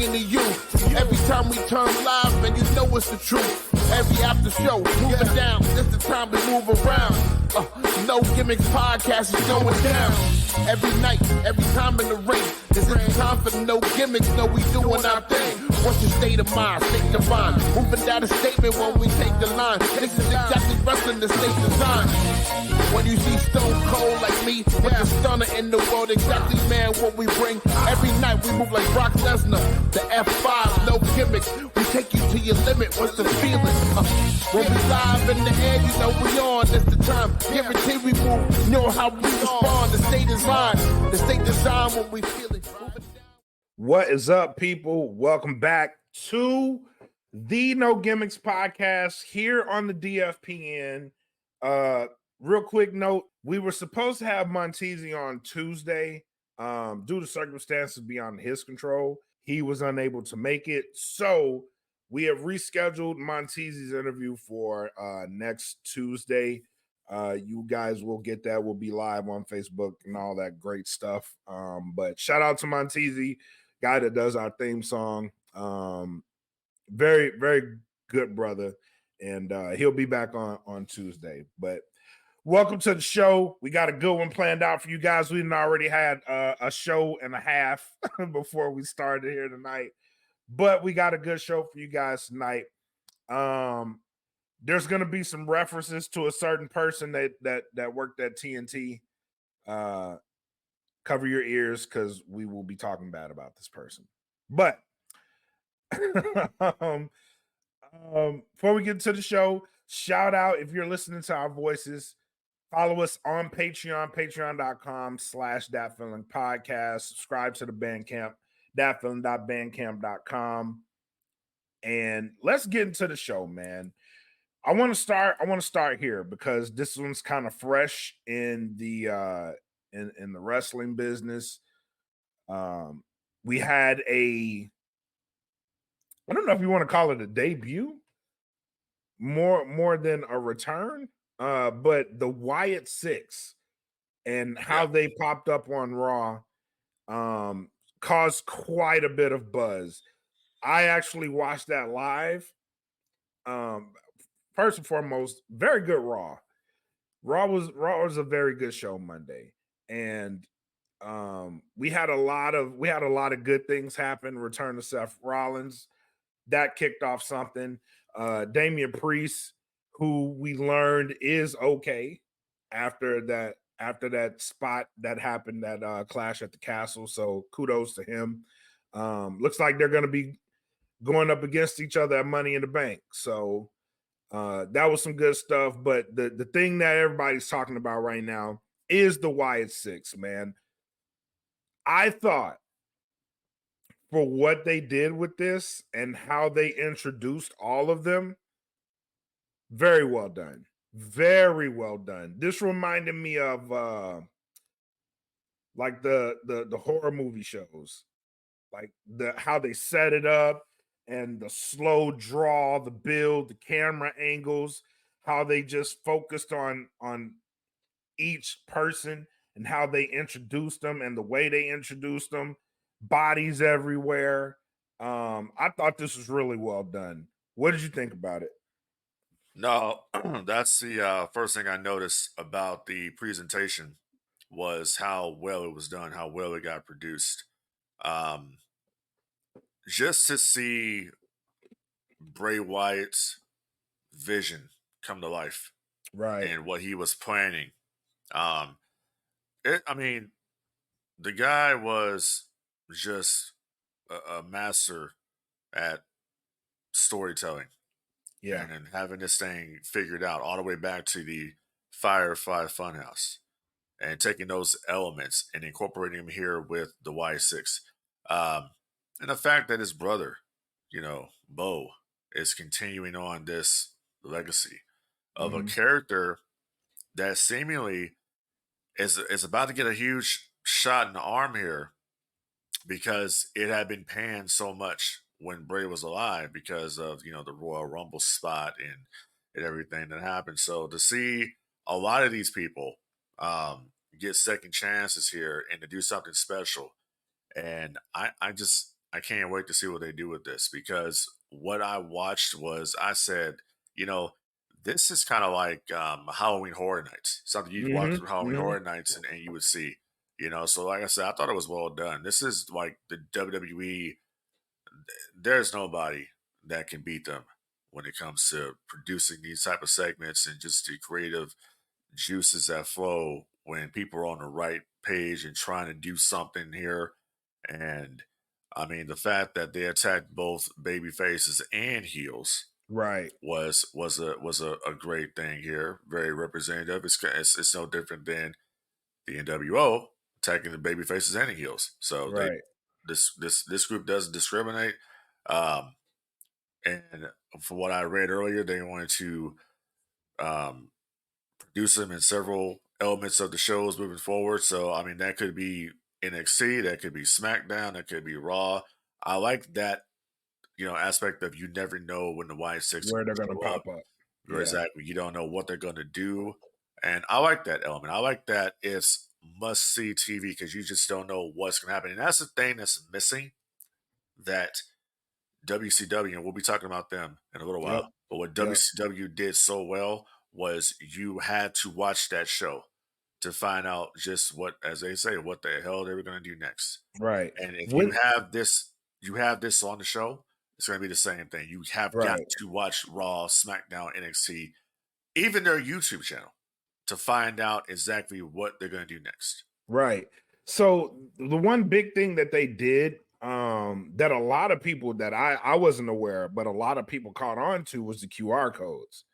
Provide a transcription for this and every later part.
bringing to you. Every time we turn live, man, you know it's the truth. Every after show, moving down. This the time to move around. No Gimmicks podcast is going down. Every night, every time in the ring. This is time for no gimmicks. No, we doing our thing. What's your state of mind? State divine. Moving down a statement when we take the line. This is exactly wrestling the state design. When you see Stone Cold like me, with the stunner in the world, exactly, man, what we bring. Every night we move like Brock Lesnar. The F5, no gimmicks. We take you to your limit. What's the feeling? When we live in the air, you know we on. That's the time. Guarantee we move. You know how we respond. The state design. The state design when we feel it. What is up, people? Welcome back to the No Gimmicks podcast here on the DFPN. Real quick note, we were supposed to have Montezi on Tuesday. Due to circumstances beyond his control, he was unable to make it. So we have rescheduled Montezi's interview for next Tuesday. You guys will get that. We'll be live on Facebook and all that great stuff. But shout out to Montezi, guy that does our theme song. Very, very good brother. And he'll be back on Tuesday. But welcome to the show. We got a good one planned out for you guys. We already had a show and a half before we started here tonight. But we got a good show for you guys tonight. There's going to be some references to a certain person that worked at TNT. Cover your ears because we will be talking bad about this person. But before we get to the show, shout out if you're listening to our voices. Follow us on Patreon, patreon.com/thatfeelingpodcast. Subscribe to the Bandcamp, thatfeeling.bandcamp.com. And let's get into the show, man. I want to start here because this one's kind of fresh in the in the wrestling business. We had I don't know if you want to call it a debut, more than a return. But the Wyatt Sicks and how they popped up on Raw caused quite a bit of buzz. I actually watched that live. First and foremost, very good Raw. Raw was a very good show Monday, and we had a lot of good things happen. Return to Seth Rollins, that kicked off something. Damian Priest, who we learned is okay after that spot that happened at Clash at the Castle. So kudos to him. Looks like they're going to be going up against each other at Money in the Bank. So that was some good stuff. But the thing that everybody's talking about right now is the Wyatt Sicks, man. I thought for what they did with this and how they introduced all of them, very well done. Very well done. This reminded me of like the horror movie shows, like how they set it up and the slow draw, the build, the camera angles, how they just focused on each person and how they introduced them and the way they introduced them, bodies everywhere. I thought this was really well done. What did you think about it? No, that's the first thing I noticed about the presentation was how well it was done, how well it got produced. Just to see Bray Wyatt's vision come to life, right, and what he was planning. I mean, the guy was just a master at storytelling. Yeah, and having this thing figured out all the way back to the Firefly Funhouse, and taking those elements and incorporating them here with the Wyatt Sicks. And the fact that his brother, Bo, is continuing on this legacy of a character that seemingly is about to get a huge shot in the arm here because it had been panned so much when Bray was alive because of, the Royal Rumble spot and everything that happened. So to see a lot of these people get second chances here and to do something special. And I I can't wait to see what they do with this, because what I watched was, I said, you know, this is kind of like Halloween Horror Nights, something you could watch Hmm. through Halloween Hmm. Horror Nights, and you would see, So, like I said, I thought it was well done. This is like the WWE. There's nobody that can beat them when it comes to producing these type of segments, and just the creative juices that flow when people are on the right page and trying to do something here. And I mean, the fact that they attacked both baby faces and heels Right. was a great thing here. Very representative. It's no different than the NWO attacking the baby faces and the heels. So Right. this group doesn't discriminate. Um, and from what I read earlier, they wanted to um, produce them in several elements of the shows moving forward. So I mean, that could be NXT, that could be SmackDown, that could be Raw. I like that, aspect of, you never know when the Wyatt Sicks are Where they're going to gonna show up. pop up. Or Yeah. exactly, you don't know what they're going to do, and I like that element. I like that it's must see TV, because you just don't know what's going to happen, and that's the thing that's missing. That WCW, and we'll be talking about them in a little Yep. while. But what Yep. WCW did so well was, you had to watch that show to find out just what, as they say, what the hell they were going to do next. Right. And if When you have this on the show, it's going to be the same thing. You have got right. to watch Raw, SmackDown, NXT, even their YouTube channel, to find out exactly what they're going to do next. Right. So the one big thing that they did, that a lot of people that I wasn't aware of, but a lot of people caught on to, was the QR codes.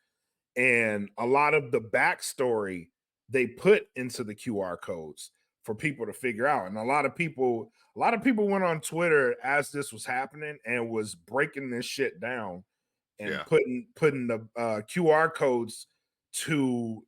And a lot of the backstory they put into the QR codes for people to figure out. And a lot of people went on Twitter as this was happening and was breaking this shit down and Yeah. putting the QR codes to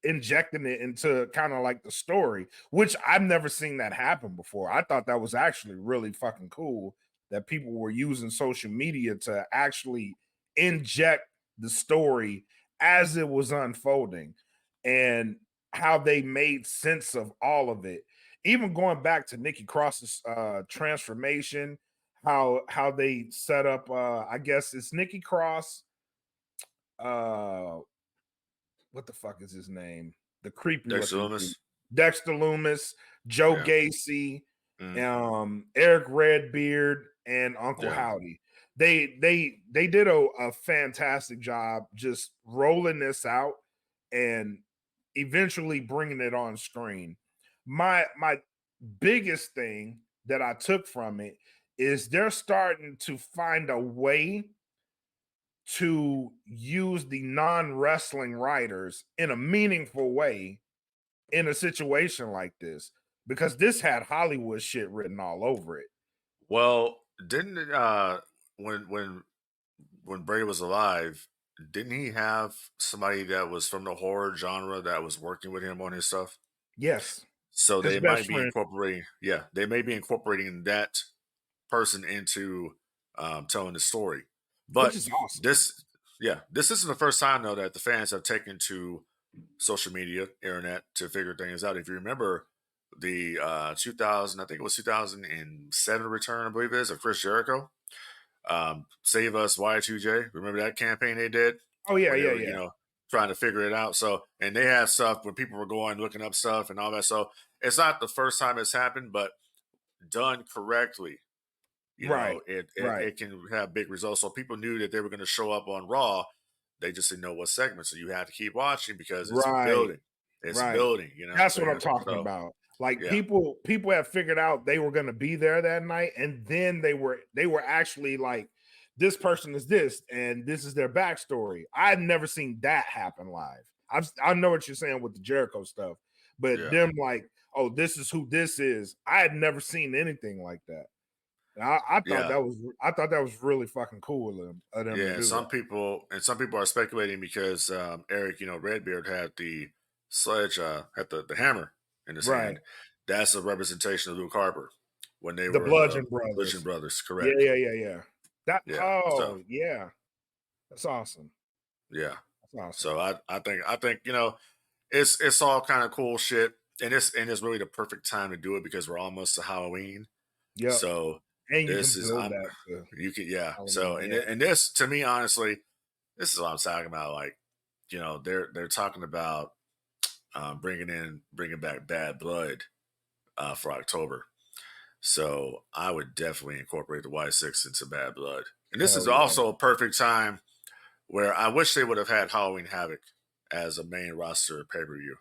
injecting it into kind of like the story, which I've never seen that happen before. I thought that was actually really fucking cool that people were using social media to actually inject the story as it was unfolding, and how they made sense of all of it. Even going back to Nikki Cross's transformation, how they set up, I guess it's Nikki Cross, uh what the fuck is his name? The creepy Dexter looking dude. Loomis. Dexter Loomis, Joe Yeah. Gacy, Mm, Eric Redbeard, and Uncle yeah. Howdy. They did a fantastic job just rolling this out and eventually bringing it on screen. My biggest thing that I took from it is they're starting to find a way to use the non-wrestling writers in a meaningful way in a situation like this, because this had Hollywood shit written all over it. Well, didn't it, when Bray was alive, didn't he have somebody that was from the horror genre that was working with him on his stuff? Yes, So his they best might be friend, incorporating, yeah, they may be incorporating that person into telling the story. which But is awesome. this isn't the first time, though, that the fans have taken to social media, internet, to figure things out. If you remember the 2000, I think it was 2007 return, I believe it is, of Chris Jericho, Save Us Y2J. Remember that campaign they did Oh yeah, when they yeah, were, yeah. trying to figure it out. So, and they had stuff when people were going looking up stuff and all that. So it's not the first time it's happened, but done correctly, Right, right, it can have big results. So people knew that they were going to show up on Raw. They just didn't know what segment. So you have to keep watching, because it's right, building. It's right. building. You know what I'm That's what I'm saying? talking So about. Like yeah, people have figured out they were going to be there that night, and then they were actually like, this person is this, and this is their backstory. I've never seen that happen live. I know what you're saying with the Jericho stuff, but yeah. them like, oh, this is who this is. I had never seen anything like that. And Yeah. I thought that was really fucking cool of them to Yeah, do that. some people are speculating because Eric, Redbeard had the sledge, had the hammer in his Right. hand. That's a representation of Luke Harper when they The were the Bludgeon Bludgeon Brothers. Brothers. Yeah, Correct. yeah, yeah, yeah. That Yeah. So oh yeah. That's awesome. yeah. That's awesome. So I think it's all kind of cool shit, and it's really the perfect time to do it, because we're almost to Halloween. Yep. So And you This can is build that to you can yeah. So Halloween, and this to me honestly, this is what I'm talking about. Like, they're talking about bringing back Bad Blood for October. So I would definitely incorporate the Y6 into Bad Blood. And this is hell yeah. also a perfect time where I wish they would have had Halloween Havoc as a main roster pay per view.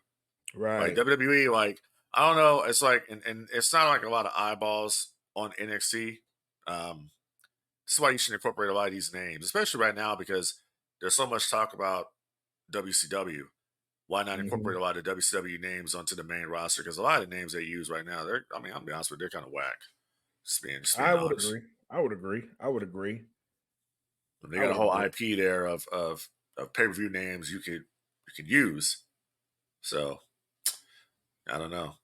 Like Right. WWE, like I don't know, it's like and it's not like a lot of eyeballs on NXT. This is why you should incorporate a lot of these names, especially right now because there's so much talk about WCW. Why not Mhm. incorporate a lot of WCW names onto the main roster? Because a lot of the names they use right now, I mean, I'll be honest with you, they're kind of whack. Just being I would honest. agree. I would agree. I would agree. They I got a would whole agree. IP there of pay per view names you could use. So I don't know.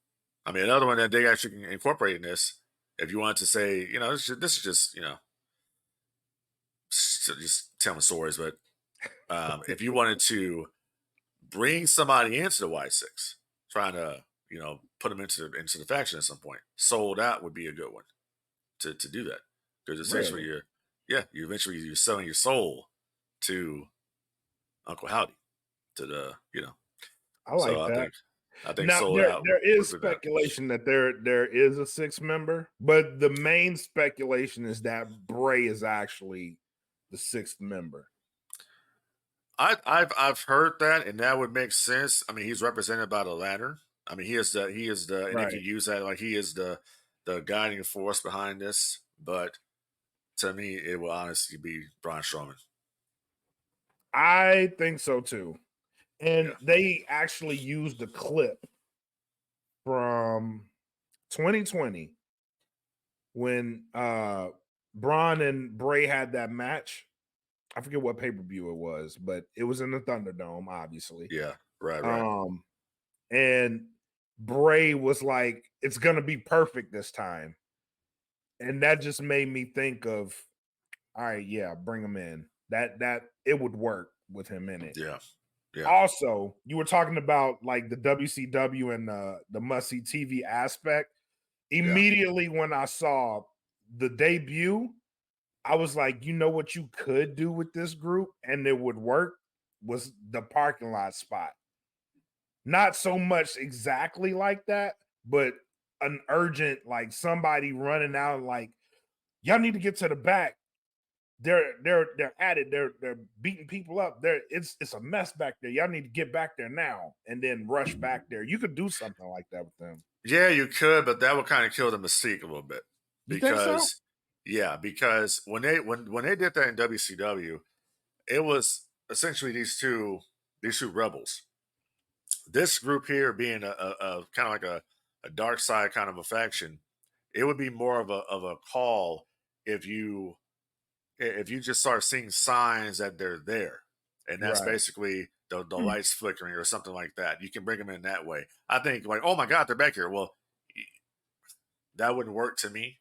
I mean, another one that they actually can incorporate in this, if you want to say, this is just just telling stories, but if you wanted to bring somebody into the Y6, trying to put them into the faction at some point, Sold Out would be a good one to do that because essentially Really. you're selling your soul to Uncle Howdy to the I so like that. I think Now Sold there Out there would is be that. speculation that there is a sixth member, but the main speculation is that Bray is actually the sixth member. I've heard that, and that would make sense. I mean, he's represented by the lantern. I mean, he is the, and he Right. can use that like he is the guiding force behind this. But to me, it will honestly be Braun Strowman. I think so too. And Yeah, they actually used a clip from 2020 when Braun and Bray had that match. I forget what pay-per-view it was, but it was in the Thunderdome, obviously. yeah, right. Um, and Bray was like, "It's gonna be perfect this time," and that just made me think of, "All right, yeah, bring him in. That it would work with him in it." Yeah, yeah, Also, you were talking about like the WCW and the must see TV aspect. yeah. Immediately when I saw the debut, I was like, you know what you could do with this group and it would work was the parking lot spot. Not so much exactly like that, but an urgent, like somebody running out, like, y'all need to get to the back. They're at it. They're beating people up. It's a mess back there. Y'all need to get back there now and then rush back there. You could do something like that with them. Yeah, you could, but that would kind of kill the mystique a little bit You think so? because when they did that in WCW, it was essentially these two rebels. This group here being a kind of like a dark side kind of a faction, it would be more of a call if you just start seeing signs that they're there, and that's Right. basically the Mm. lights flickering or something like that. You can bring them in that way. I think like, oh my God, they're back here. Well, that wouldn't work to me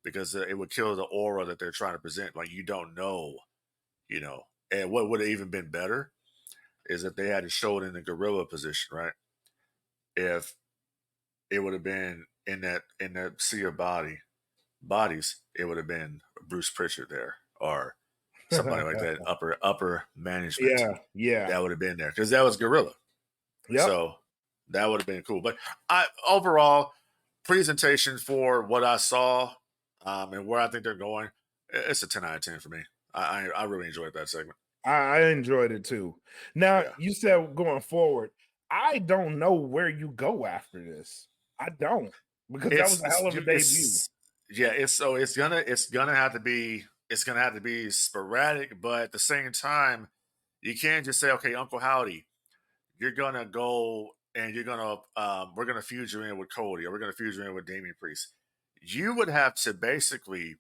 because it would kill the aura that they're trying to present. Like you don't know, you know. And what would have even been better is if they had to show it in the gorilla position, right? If it would have been in that sea of bodies, it would have been Bruce Pritchard there or somebody like that upper management Yeah, yeah. that would have been there because that was Gorilla. Yep. So that would have been cool. But I overall presentation for what I saw and where I think they're going, it's a 10 out of 10 for me. I really enjoyed that segment. I enjoyed it too. Now, Yeah. you said going forward, I don't know where you go after this. I don't because that was It's a it's hell of a debut. it's yeah, it's gonna have to be sporadic, but at the same time, you can't just say, okay, Uncle Howdy, you're gonna go and we're gonna fuse you in with Cody or we're gonna fuse you in with Damian Priest. You would have to basically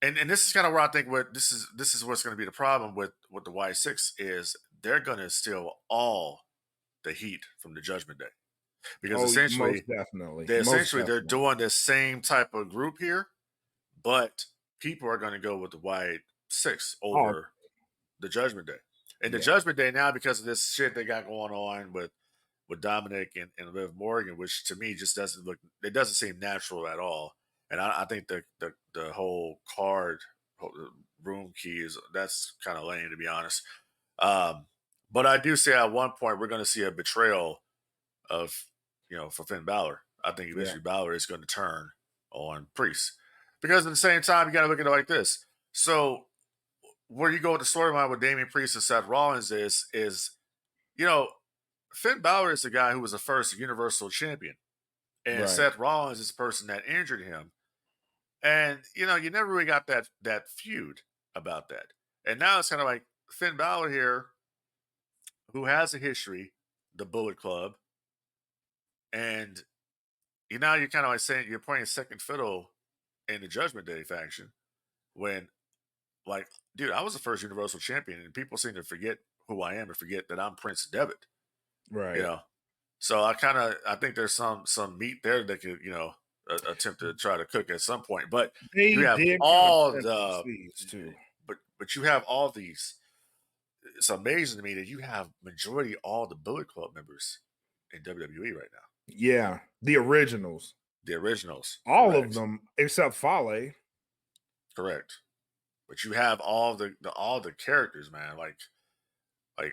and this is kind of where I think what this is what's gonna be the problem with the Y6 is they're gonna steal all the heat from the Judgment Day. Because Oh, essentially most they're definitely. doing the same type of group here, but people are going to go with the White Six Oh, over the Judgment Day. And the yeah. Judgment Day now, because of this shit they got going on with Dominic and Liv Morgan, which to me just doesn't seem natural at all. And I think the whole card room key that's kind of lame, to be honest. But I do say at one point we're going to see a betrayal of for Finn Balor. I think Yeah. eventually Balor is going to turn on Priest, because at the same time you got to look at it like this. So where you go with the storyline with Damian Priest and Seth Rollins is Finn Balor is the guy who was the first Universal Champion, and Right. Seth Rollins is the person that injured him. And you never really got that feud about that. And now it's kind of like Finn Balor here, who has a history, the Bullet Club, and you're kind of like saying you're playing second fiddle in the Judgment Day faction when, like, dude, I was the first Universal Champion, and people seem to forget who I am and forget that I'm Prince Devitt. Right. So I think there's some meat there that could attempt to try to cook at some point. But They you have did all kind of the seeds too. but you have all these. It's amazing to me that you have majority all the Bullet Club members in WWE right now. Yeah, the originals. The originals. All correct. of them except Fale. Correct. But you have all the characters, man. Like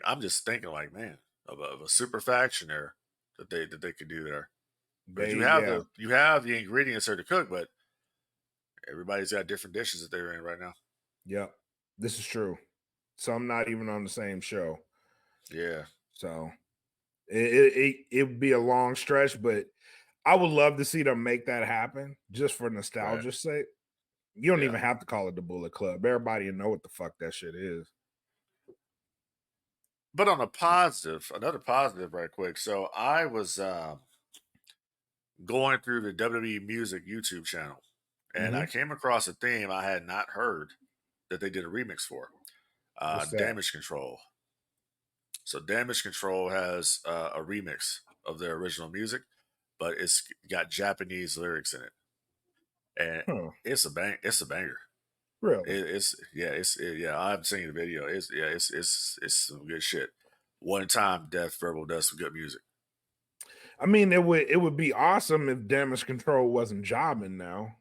I'm just thinking, like, man, of a super faction there that they could do there. But you have the ingredients there to cook, but everybody's got different dishes that they're in right now. Yep, this is true. Some not even on the same show. Yeah. So it would be a long stretch, but I would love to see them make that happen just for nostalgia's sake. You don't even have to call it the Bullet Club. Everybody will know what the fuck that shit is. But on a positive, another positive right quick. So I was going through the WWE Music YouTube channel, and I came across a theme I had not heard that they did a remix for. Damage Control. So Damage Control has a remix of their original music, but it's got Japanese lyrics in it, and it's a banger. Really? I haven't seen the video. It's some good shit. One time Death Verbal does some good music. I mean, it would be awesome if Damage Control wasn't jobbing now.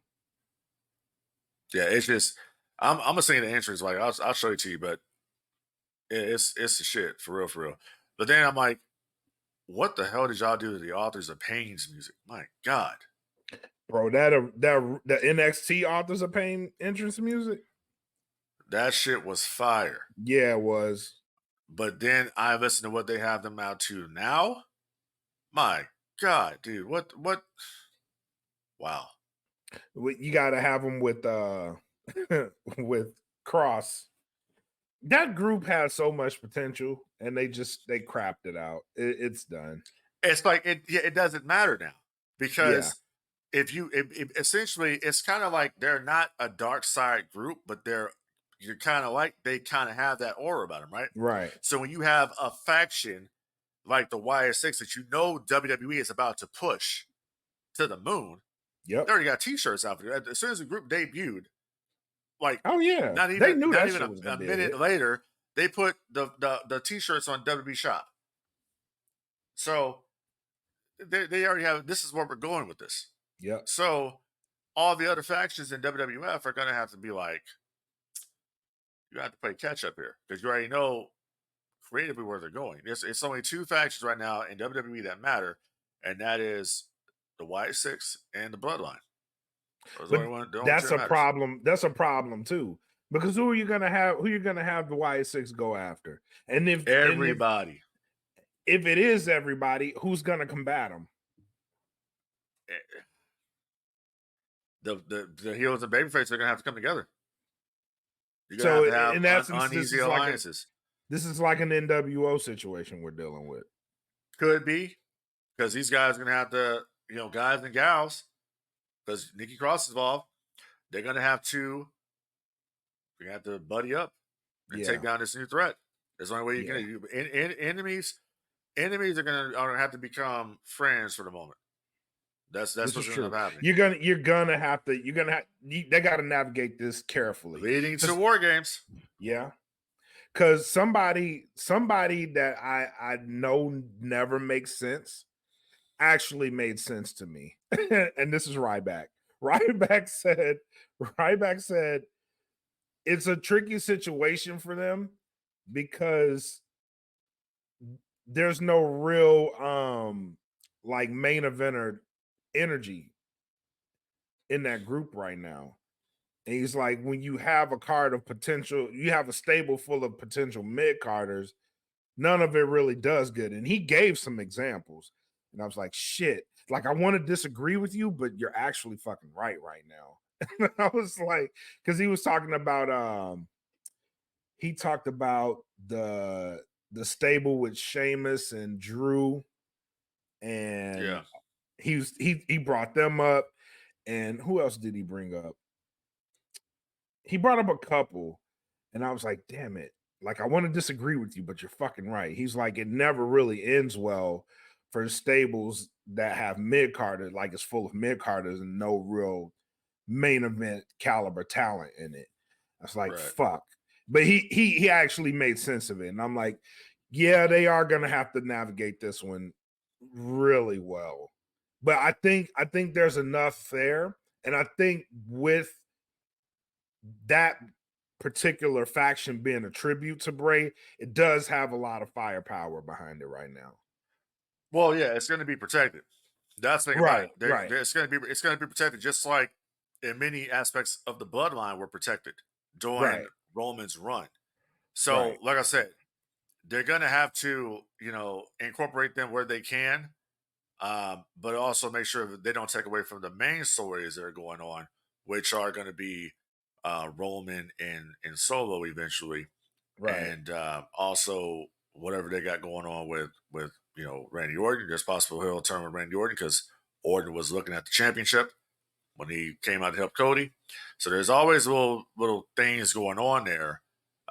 Yeah, it's just I'm gonna sing the entrance, like I'll show it to you, but it's the shit for real. But then I'm like, what the hell did y'all do to the Authors of Pain's music? My God, bro, the NXT Authors of Pain entrance music, that shit was fire. Yeah, it was. But then I listened to what they have them out to now. My God, dude, what? Wow. You got to have them with with Cross. That group has so much potential, and they crapped it out. It's done. It's like it doesn't matter now, because if essentially it's kind of like they're not a dark side group, but you're kind of like they kind of have that aura about them, right? Right. So when you have a faction like the Wyatt Sicks that WWE is about to push to the moon, they already got T-shirts out there. As soon as the group debuted, like, oh yeah, not even a minute later, they put the T-shirts on WWE Shop. So they already have. This is where we're going with this. Yep. So all the other factions in WWF are going to have to be like, you have to play catch up here, because you already know creatively where they're going. It's only two factions right now in WWE that matter, and that is the Wyatt Sicks and the Bloodline. That's a problem. That's a problem too, because who are you gonna have? Who you're gonna have the Wyatt Sicks go after? And if everybody, if it is everybody, who's gonna combat them? The heels and babyface are gonna have to come together. So in essence, uneasy alliances. This is like an NWO situation we're dealing with. Could be, because these guys are gonna have to, guys and gals, because Nikki Cross is involved, they're gonna have to buddy up and take down this new threat. That's the only way you can do. Enemies are gonna have to become friends for the moment. That's what's going to happen. You're gonna have to. They got to navigate this carefully, leading to War Games. Yeah, because somebody that I know never makes sense actually made sense to me, and this is Ryback. Ryback said it's a tricky situation for them because there's no real like main eventer energy in that group right now. And he's like, when you have a card of potential, you have a stable full of potential mid-carders, none of it really does good. And he gave some examples. And I was like, shit, like I want to disagree with you, but you're actually fucking right now. I was like, because he was talking about he talked about the stable with Sheamus and Drew, and Yeah. he brought them up. And who else did he bring up? He brought up a couple, and I was like, damn it. Like, I want to disagree with you, but you're fucking right. He's like, it never really ends well for stables that have mid-carders, like it's full of mid-carders and no real main event caliber talent in it. I was like, Right. fuck. But he actually made sense of it. And I'm like, yeah, they are gonna have to navigate this one really well. But I think there's enough there. And I think with that particular faction being a tribute to Bray, it does have a lot of firepower behind it right now. Well, yeah, it's going to be protected. That's the thing about it. Right. It's going to be protected, just like in many aspects of the bloodline were protected during Roman's run. So, like I said, they're going to have to, incorporate them where they can, but also make sure that they don't take away from the main stories that are going on, which are going to be Roman and Solo eventually, and also whatever they got going on with Randy Orton. There's possible he'll turn with Randy Orton because Orton was looking at the championship when he came out to help Cody. So there's always little things going on there,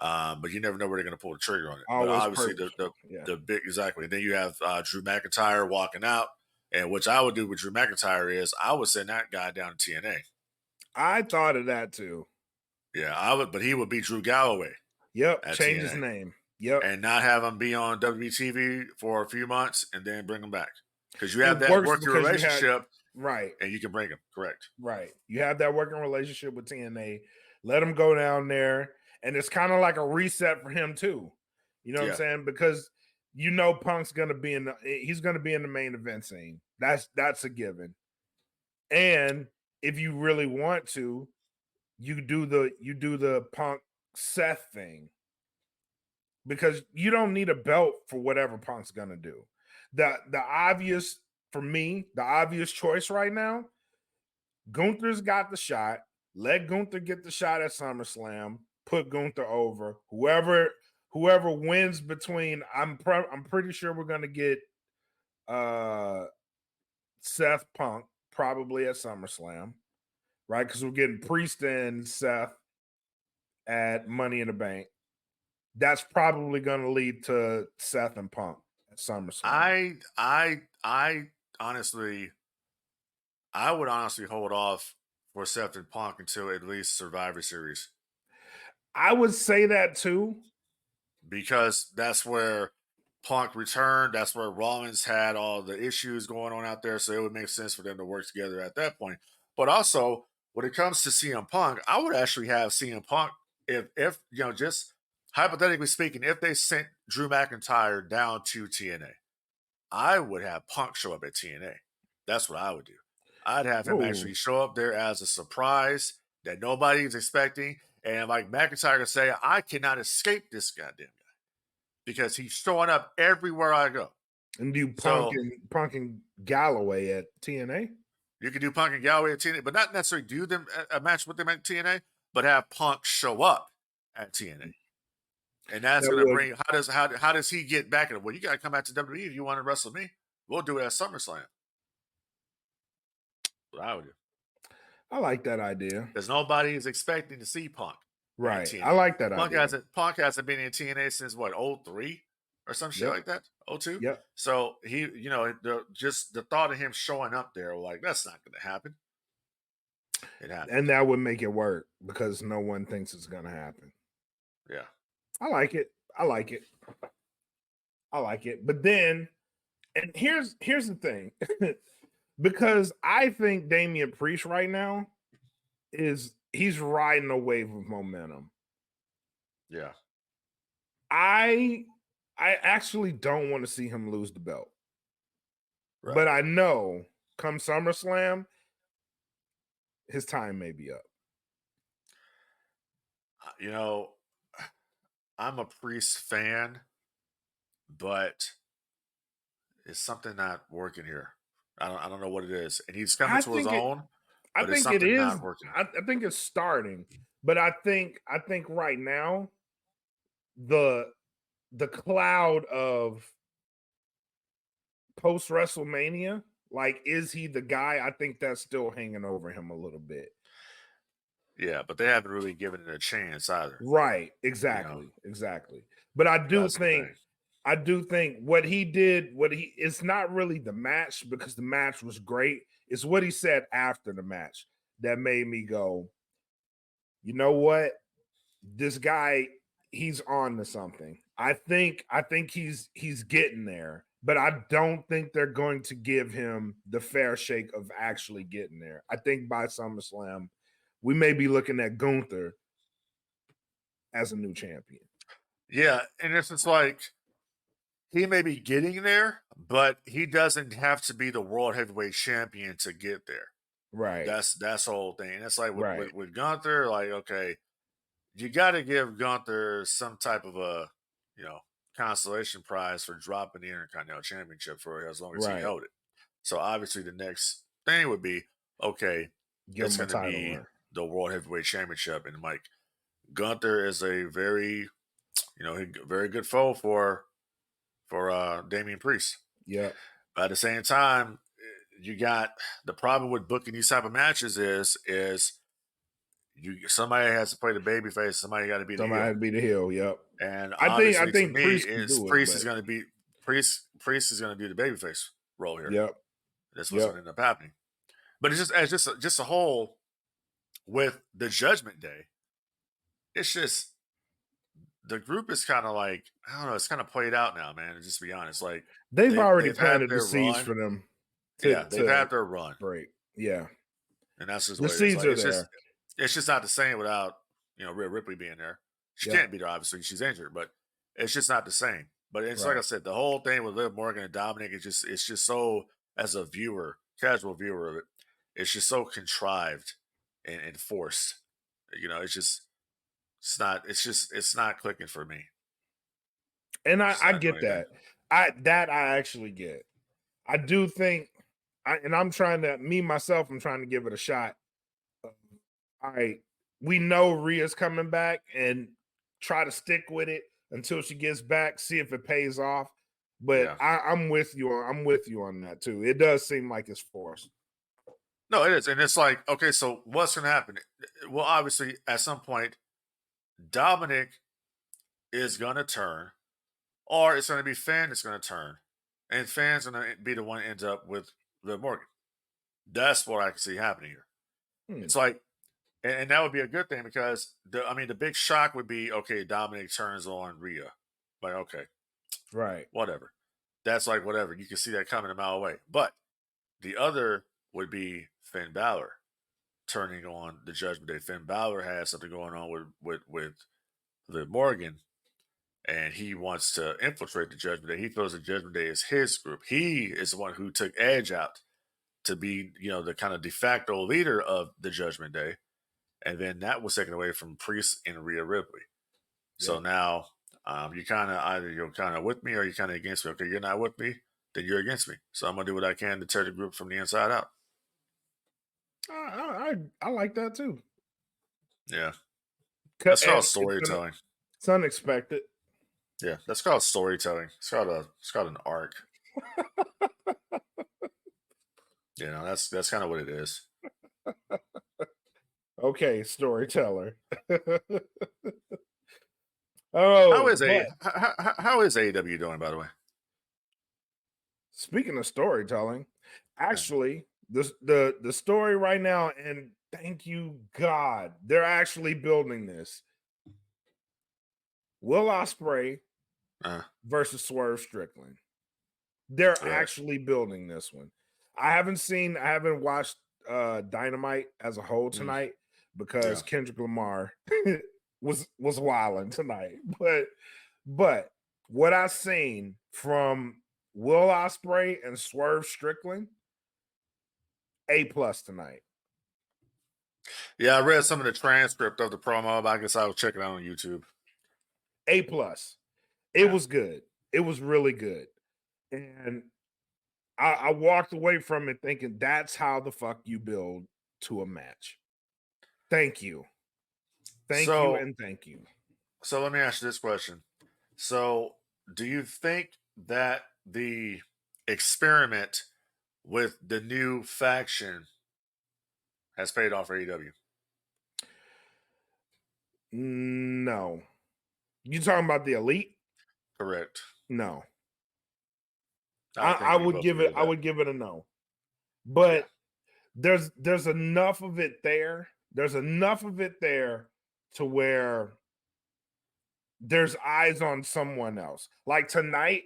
but you never know where they're going to pull the trigger on it. Always but obviously the big exactly. And then you have Drew McIntyre walking out, and what I would do with Drew McIntyre is I would send that guy down to TNA. I thought of that too. Yeah, I would, but he would be Drew Galloway. Yep, change his name. Yep, and not have him be on WTV for a few months and then bring him back because you have that working relationship, right? And you can bring him, correct? Right. You have that working relationship with TNA. Let him go down there, and it's kind of like a reset for him too. You know what I'm saying? Because Punk's gonna be he's gonna be in the main event scene. That's a given. And if you really want to, you do the Punk Seth thing. Because you don't need a belt for whatever Punk's gonna do. The obvious choice right now, Gunther's got the shot. Let Gunther get the shot at SummerSlam. Put Gunther over. Whoever wins between, I'm pretty sure we're gonna get Seth Punk probably at SummerSlam, right? Because we're getting Priest and Seth at Money in the Bank. That's probably going to lead to Seth and Punk at SummerSlam. I would honestly hold off for Seth and Punk until at least Survivor Series. I would say that too, because that's where Punk returned. That's where Rollins had all the issues going on out there, so it would make sense for them to work together at that point. But also, when it comes to CM Punk, I would actually have CM Punk if just hypothetically speaking, if they sent Drew McIntyre down to TNA, I would have Punk show up at TNA. That's what I would do. I'd have him actually show up there as a surprise that nobody's expecting. And like McIntyre could say, I cannot escape this goddamn guy because he's showing up everywhere I go. And do Punk and Galloway at TNA? You can do Punk and Galloway at TNA, but not necessarily do them a match with them at TNA, but have Punk show up at TNA. And that's going to bring, how does he get back in it? Well, you got to come back to WWE if you want to wrestle me. We'll do it at SummerSlam. What I would do. I like that idea. Because nobody is expecting to see Punk. Right. I like that idea. Punk hasn't been in TNA since what, 03 or some shit like that? 02? Yep. So he, just the thought of him showing up there, like, that's not going to happen. It happened. And that would make it work because no one thinks it's going to happen. Yeah. I like it. But then, and here's the thing. because I think Damian Priest right now he's riding a wave of momentum. Yeah. I actually don't want to see him lose the belt. Right. But I know come SummerSlam, his time may be up. You know, I'm a Priest fan, but it's something not working here. I don't know what it is. And he's coming I to his think it own, I but it's think it something is. not working. I think it's starting, but I think right now the cloud of post WrestleMania, like, is he the guy? I think that's still hanging over him a little bit. Yeah, but they haven't really given it a chance either. Right. Exactly. But I do That's the think what he did, it's not really the match because the match was great. It's what he said after the match that made me go, you know what? This guy, he's on to something. I think he's getting there, but I don't think they're going to give him the fair shake of actually getting there. I think by SummerSlam, we may be looking at Gunther as a new champion. Yeah, and it's just like he may be getting there, but he doesn't have to be the world heavyweight champion to get there. Right. That's the whole thing. And it's like Right. with Gunther, like, okay, you got to give Gunther some type of a, consolation prize for dropping the Intercontinental Championship for as long as he Right. held it. So obviously the next thing would be, okay, Give it's him a going to title be run. the World Heavyweight Championship. And Mike Gunther is a very, very good foe for Damian Priest. Yep. But at the same time, you got the problem with booking these type of matches is somebody has to play the babyface, somebody got to be the Somebody had heel. to be the heel. Yep. And I obviously, to think me, Priest can is do it. Priest is going to be Priest is going to do the babyface role here. Yep. That's what's going to end up happening. But it's just a whole with the Judgment Day. It's just the group is kind of like, I don't know, it's kind of played out now, man. To just be honest, like They've already had planted the their seeds run. for them. They've had their run. Break. Yeah. And that's just The what it is. seeds Like, are there. It's just not the same without Rhea Ripley being there. She can't be there, obviously. She's injured, but it's just not the same. But it's like I said, the whole thing with Liv Morgan and Dominic it's just so, as a viewer, casual viewer of it, it's just so contrived and forced. It's not clicking for me. And I get that. I actually get. I do think I'm trying to give it a shot. All right, we know Rhea's coming back and try to stick with it until she gets back, see if it pays off. But I'm with you on that too. It does seem like it's forced. No, it is. And it's like, okay, so what's going to happen? Well, obviously, at some point, Dominic is going to turn, or it's going to be Finn that's going to turn. And Finn's going to be the one that ends up with Liv Morgan. That's what I can see happening here. It's like, and that would be a good thing because, the big shock would be, okay, Dominic turns on Rhea. Like, okay. Right. Whatever. That's like, whatever. You can see that coming a mile away. But the other would be Finn Balor turning on the Judgment Day. Finn Balor has something going on with Liv Morgan, and he wants to infiltrate the Judgment Day. He feels the Judgment Day is his group. He is the one who took Edge out to be, the kind of de facto leader of the Judgment Day. And then that was taken away from Priest and Rhea Ripley. Yeah. So now you kind of either you're kind of with me or you're kind of against me. Okay, you're not with me, then you're against me. So I'm going to do what I can to tear the group from the inside out. I like that too. Yeah. That's called storytelling. It's unexpected. Yeah, that's called storytelling. It's called an arc. That's kind of what it is. Okay, storyteller. How is AEW doing, by the way? Speaking of storytelling, actually, the story right now, and thank you God, they're actually building this. Will Ospreay versus Swerve Strickland. They're actually building this one. I haven't watched Dynamite as a whole tonight because Yeah. Kendrick Lamar was wilding tonight. But what I've seen from Will Ospreay and Swerve Strickland, A+ tonight. Yeah, I read some of the transcript of the promo, but I guess I'll check it out on YouTube. A+. It Yeah. was good. It was really good. And I walked away from it thinking that's how the fuck you build to a match. Thank you. Thank you and thank you. So let me ask you this question. So do you think that the experiment with the new faction has paid off for AEW? No. You talking about the Elite? Correct. No. I think I we would both give agree it with I that. would give it a no. But there's enough of it there. There's enough of it there to where there's eyes on someone else. Like tonight,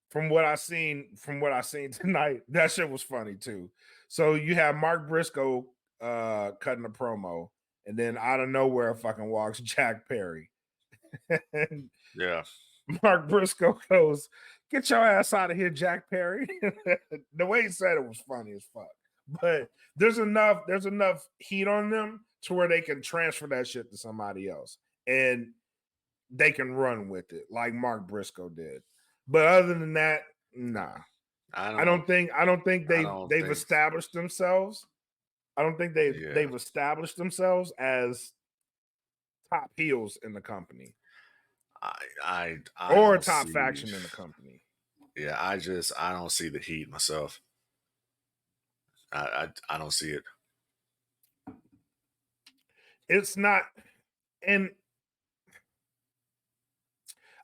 from what I seen tonight, that shit was funny too. So you have Mark Briscoe cutting a promo, and then out of nowhere fucking walks Jack Perry. And Yeah. Mark Briscoe goes, "Get your ass out of here, Jack Perry." The way he said it was funny as fuck. But there's enough heat on them to where they can transfer that shit to somebody else. And they can run with it like Mark Briscoe did. But other than that, nah. I don't think they've established themselves. I don't think they've established themselves as top heels in the company. I or don't top see, faction in the company. Yeah, I don't see the heat myself. I don't see it. It's not, and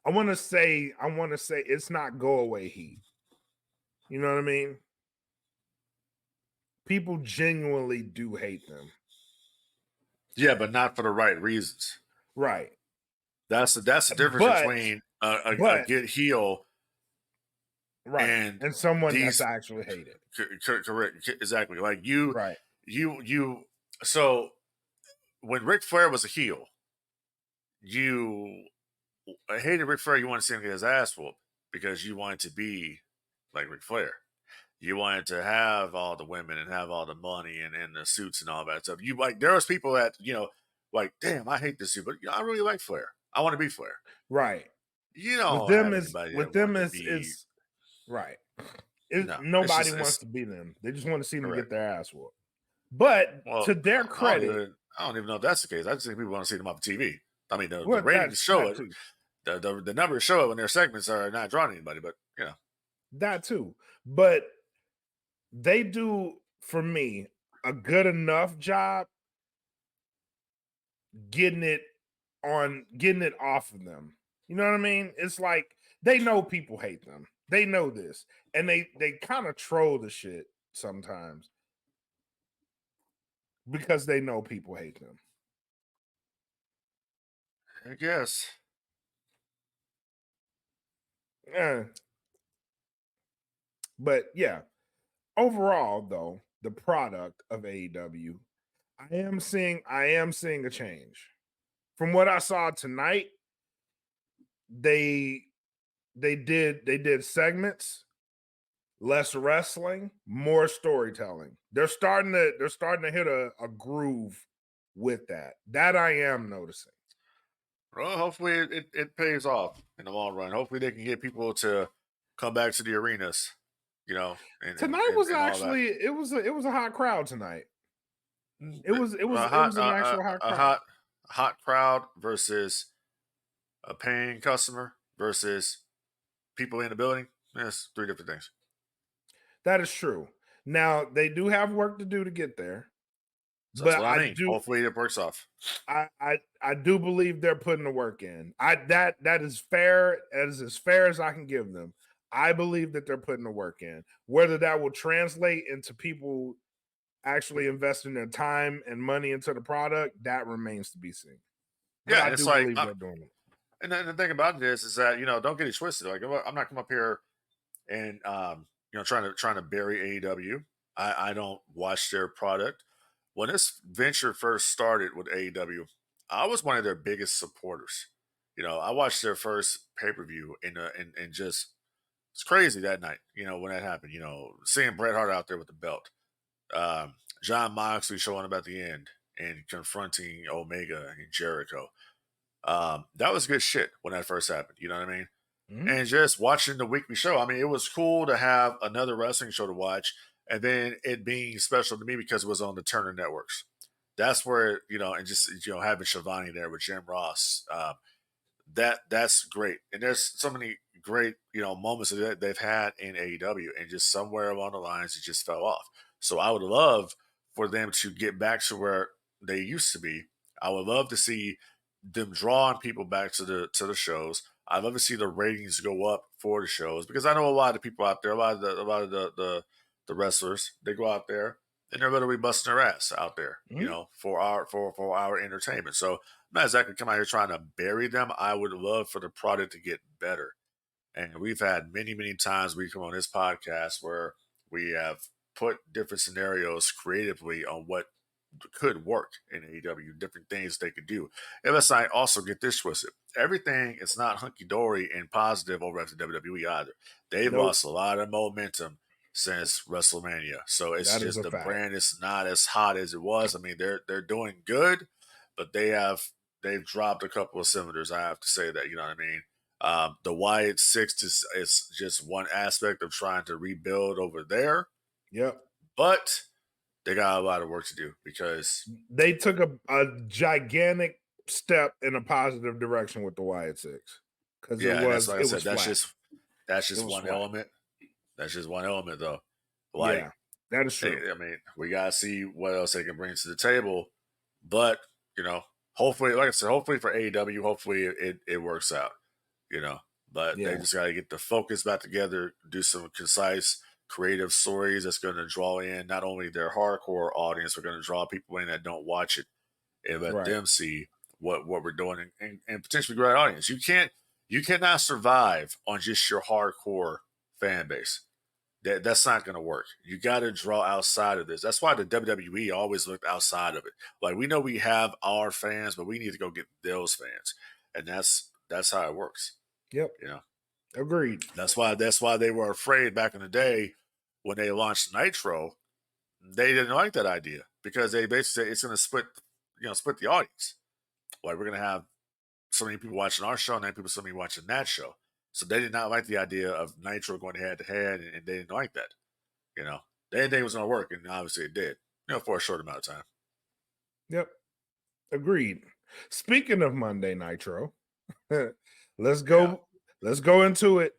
I want to say it's not go away heat. You know what I mean? People genuinely do hate them. Yeah, but not for the right reasons. Right. That's the difference between a good heel, right, and someone that's actually hated. Correct, exactly. Like you, right. You. So when Ric Flair was a heel, you hated Ric Flair. You wanted to see him get his ass whooped because you wanted to be like Ric Flair. You wanted to have all the women and have all the money and the suits and all that stuff. You like there was people that like, damn, I hate this suit, but I really like Flair. I want to be Flair. Right. You don't with them have is anybody with that them wants is to be, it's right. Nobody wants to be them. They just want to see them get their ass whooped. But to their credit, I don't even know if that's the case. I just think people want to see them on TV. I mean, the well, ratings show it. Too. The numbers show it when their segments are not drawing anybody, but that too. But they do, for me, a good enough job getting it off of them. You know what I mean? It's like they know people hate them. They know this, and they kind of troll the shit sometimes because they know people hate them. I guess. Yeah. But yeah, overall though, the product of AEW, I am seeing a change. From what I saw tonight, they did segments, less wrestling, more storytelling. They're starting to hit a groove with that. That I am noticing. Well, hopefully it pays off in the long run. Hopefully they can get people to come back to the arenas. Tonight was actually it was a hot crowd tonight. It was an actual hot crowd. Hot crowd versus a paying customer versus people in the building. That's three different things. That is true. Now they do have work to do to get there. So that's what I mean. Hopefully it works off. I do believe they're putting the work in. That is fair. That is as fair as I can give them. I believe that they're putting the work in. Whether that will translate into people actually investing their time and money into the product, that remains to be seen. But yeah, I do believe they're doing it. And then the thing about this is that don't get it twisted. Like I'm not coming up here and trying to bury AEW. I don't watch their product. When this venture first started with AEW, I was one of their biggest supporters. I watched their first pay per view and just it's crazy that night. When that happened. Seeing Bret Hart out there with the belt, um, John Moxley showing up at the end and confronting Omega and Jericho. That was good shit when that first happened. You know what I mean? Mhm. And just watching the weekly show. I mean, it was cool to have another wrestling show to watch, and then it being special to me because it was on the Turner networks. That's where and just having Shivani there with Jim Ross. That's great, and there's so many great moments that they've had in AEW, and just somewhere along the lines it just fell off. So I would love for them to get back to where they used to be. I would love to see them drawing people back to the shows. I'd love to see the ratings go up for the shows because I know a lot of people out there, a lot of the wrestlers, they go out there and they're literally busting their ass out there, Mhm. for our entertainment. So I'm not exactly come out here trying to bury them. I would love for the product to get better. And we've had many, many times we come on this podcast where we have put different scenarios creatively on what could work in AEW, different things they could do. And let's not also get this twisted. Everything is not hunky dory and positive over at the WWE either. They've Nope, lost a lot of momentum since WrestleMania. So it's that is just a the fact. brand is not as hot as it was. I mean, they're doing good, but they've dropped a couple of cylinders. I have to say that, you know what I mean? The Wyatt Six is just one aspect of trying to rebuild over there, Yep. but they got a lot of work to do because They took a gigantic step in a positive direction with the Wyatt Six because it yeah, and that's was like I it was said, flat. that's It just was one flat. element. That's just one element though. Like, Yeah, that is true. I mean, we gotta see what else they can bring to the table. But, hopefully, like I said, hopefully for AEW, hopefully it works out, you know. But they Yeah, just gotta get the focus back together, do some concise, creative stories that's gonna draw in not only their hardcore audience, but gonna draw people in that don't watch it and let right. them see what we're doing and potentially grow an audience. You cannot survive on just your hardcore fan base. That's not going to work. You got to draw outside of this. That's why the WWE always looked outside of it. Like we know we have our fans, but we need to go get those fans, and that's how it works. Yep. You know, Agreed. that's why they were afraid back in the day when they launched Nitro. They didn't like that idea because they basically said it's going to split the audience. Like we're going to have so many people watching our show and then so many watching that show. So they did not like the idea of Nitro going head to head, and they didn't like that. You know, they didn't think it was going to work, and obviously it did. For a short amount of time. Yep. Agreed. Speaking of Monday Nitro, let's Yeah, go. Let's go into it.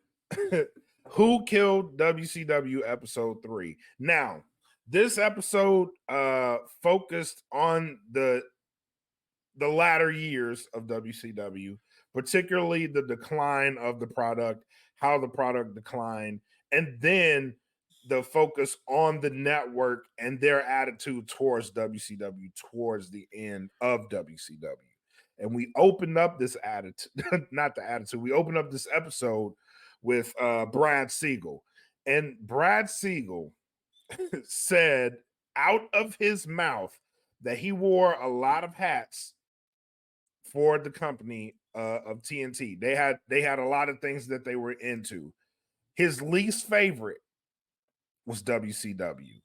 Who Killed WCW episode 3? Now, this episode focused on the latter years of WCW, particularly the decline of the product, how the product declined, and then the focus on the network and their attitude towards WCW towards the end of WCW. And we opened up this attitude, not the attitude, we opened up this episode with Brad Siegel. And Brad Siegel said out of his mouth that he wore a lot of hats for the company of TNT. They had a lot of things that they were into. His least favorite was WCW.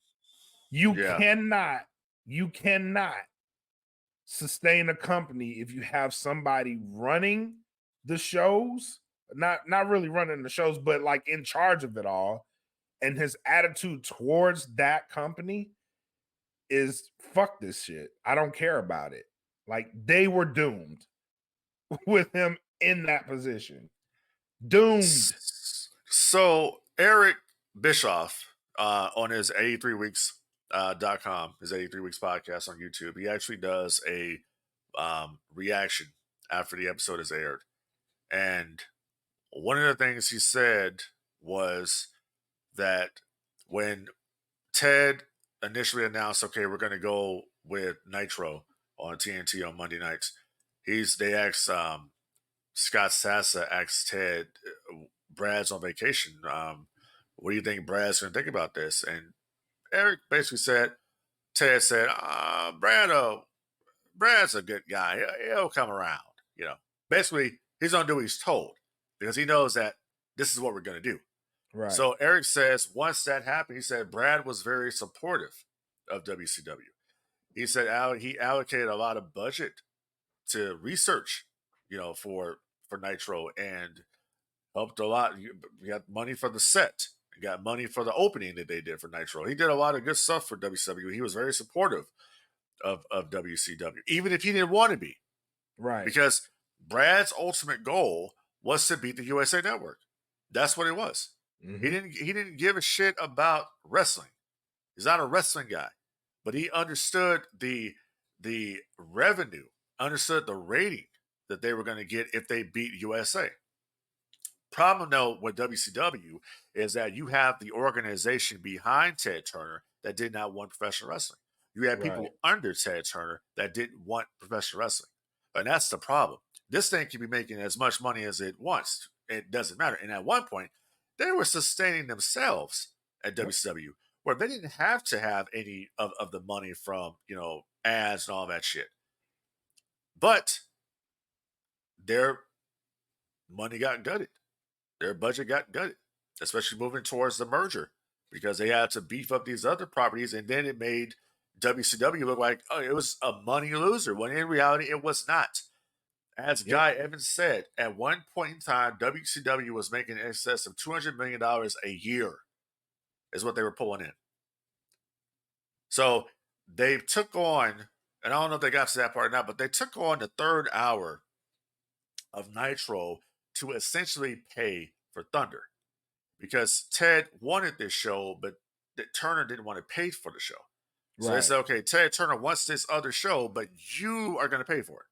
You yeah. cannot, you cannot sustain a company if you have somebody running the shows, not really running the shows, but like in charge of it all. And his attitude towards that company is fuck this shit. I don't care about it. Like they were doomed with him in that position. Doomed. So Eric Bischoff on his 83 weeks .com, his 83 weeks podcast on YouTube, he actually does a reaction after the episode is aired. And one of the things he said was that when Ted initially announced, okay, we're going to go with Nitro on TNT on Monday nights, they asked Scott Sassa asked Ted, Brad's on vacation. what do you think Brad's going to think about this? And Eric basically said, Ted said, Brad's a good guy. He'll come around. Basically, he's going to do what he's told because he knows that this is what we're going to do. Right. So Eric says once that happened, he said Brad was very supportive of WCW. He said he allocated a lot of budget to research, for Nitro, and helped a lot. He got money for the set. He got money for the opening that they did for Nitro. He did a lot of good stuff for WCW. He was very supportive of WCW, even if he didn't want to be. Right. Because Brad's ultimate goal was to beat the USA Network. That's what it was. Mm-hmm. He didn't give a shit about wrestling. He's not a wrestling guy. But he understood the revenue, understood the rating that they were going to get if they beat USA. Problem, though, with WCW is that you have the organization behind Ted Turner that did not want professional wrestling. You had people under Ted Turner that didn't want professional wrestling. And that's the problem. This thing can be making as much money as it wants. It doesn't matter. And at one point, they were sustaining themselves at WCW, where they didn't have to have any of the money from, ads and all that shit. But their money got gutted. Their budget got gutted, especially moving towards the merger, because they had to beef up these other properties, and then it made WCW look like it was a money loser, when in reality it was not. As Guy Evans said, at one point in time, WCW was making in excess of $200 million a year is what they were pulling in. So they took on, and I don't know if they got to that part or not, but they took on the third hour of Nitro to essentially pay for Thunder, because Ted wanted this show, but Turner didn't want to pay for the show. So they said, okay, Ted Turner wants this other show, but you are going to pay for it.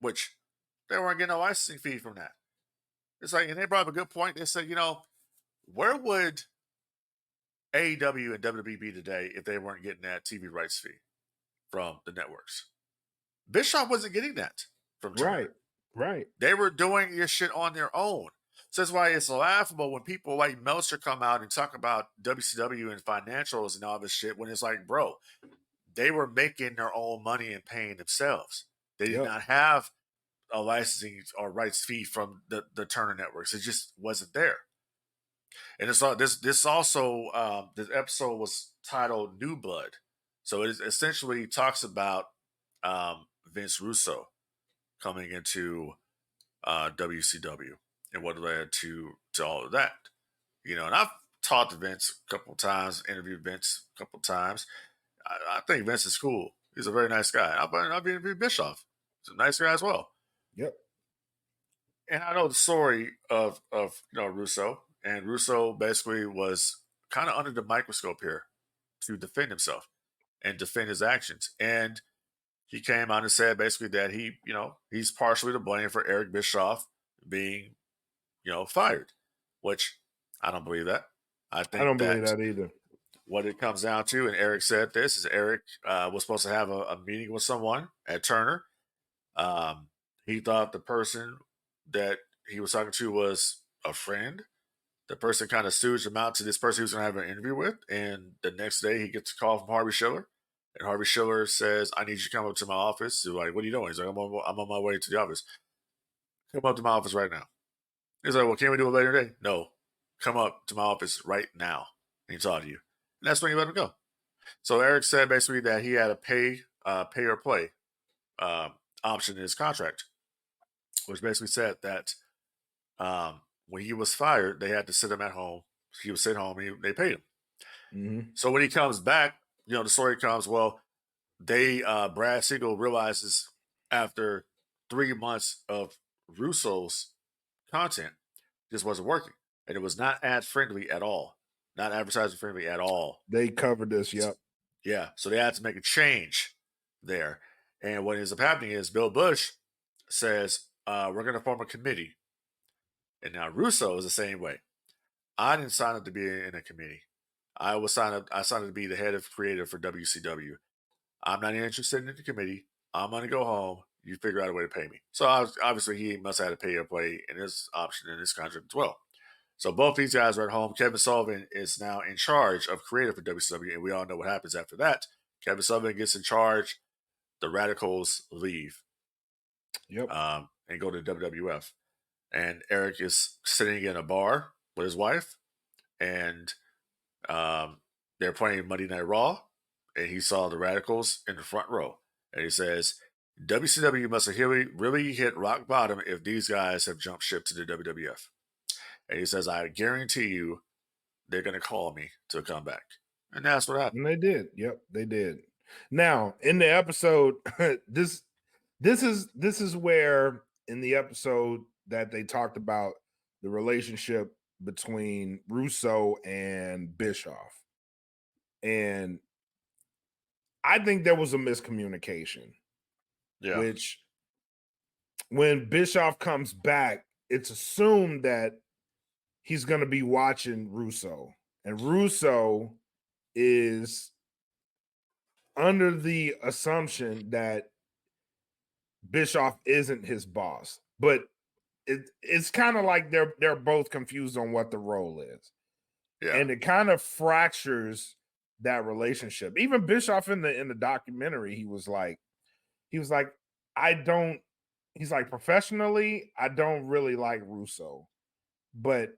Which they weren't getting a licensing fee from that. It's like, and they brought up a good point. They said, where would AEW and WWE be today if they weren't getting that TV rights fee from the networks? Bischoff wasn't getting that from Turner. Right. They were doing this shit on their own. So that's why it's laughable when people like Meltzer come out and talk about WCW and financials and all this shit, when it's like, bro, they were making their own money and paying themselves. They did not have a licensing or rights fee from the Turner networks. It just wasn't there. And it's this also this episode was titled New Blood, so it essentially talks about Vince Russo coming into WCW and what led to all of that. And I've talked to Vince a couple of times, interviewed Vince a couple of times. I think Vince is cool. He's a very nice guy. I've interviewed Bischoff. He's a nice guy as well. Yep. And I know the story of Russo. And Russo basically was kind of under the microscope here to defend himself and defend his actions. And he came out and said basically that he's partially to blame for Eric Bischoff being, fired, which I don't believe that. I don't believe that either. What it comes down to, and Eric said this, is Eric was supposed to have a meeting with someone at Turner. He thought the person that he was talking to was a friend. The person kind of stooged him out to this person he was going to have an interview with. And the next day he gets a call from Harvey Schiller. And Harvey Schiller says, I need you to come up to my office. He's like, what are you doing? He's like, I'm on my way to the office. Come up to my office right now. He's like, well, can we do it later today? No. Come up to my office right now and talk to you. And that's when he let him go. So Eric said basically that he had a pay or play option in his contract, which basically said that when he was fired, they had to sit him at home. He would sit home and they paid him. Mm-hmm. So when he comes back, the story comes, well, Brad Siegel realizes after 3 months of Russo's content, just wasn't working. And it was not ad friendly at all. Not advertising friendly at all. They covered this, yep. Yeah, so they had to make a change there. And what ends up happening is Bill Bush says, we're going to form a committee. And now Russo is the same way. I didn't sign up to be in a committee. I signed up to be the head of creative for WCW. I'm not interested in the committee. I'm going to go home. You figure out a way to pay me. So obviously he must have had a pay or play in his option in his contract as well. So both these guys are at home. Kevin Sullivan is now in charge of creative for WCW, and we all know what happens after that. Kevin Sullivan gets in charge. The Radicals leave Yep. and go to WWF. And Eric is sitting in a bar with his wife, and they're playing Monday Night Raw, and he saw the Radicals in the front row. And he says, WCW must have really hit rock bottom if these guys have jumped ship to the WWF. And he says, I guarantee you they're going to call me to come back. And that's what happened. And they did. Yep, they did. Now, in the episode, this is where in the episode that they talked about the relationship between Russo and Bischoff. And I think there was a miscommunication. Yeah. Which when Bischoff comes back, it's assumed that he's going to be watching Russo. And Russo is under the assumption that Bischoff isn't his boss. But it's kind of like they're both confused on what the role is. Yeah. And it kind of fractures that relationship. Even Bischoff in the documentary, he was like, professionally, I don't really like Russo. But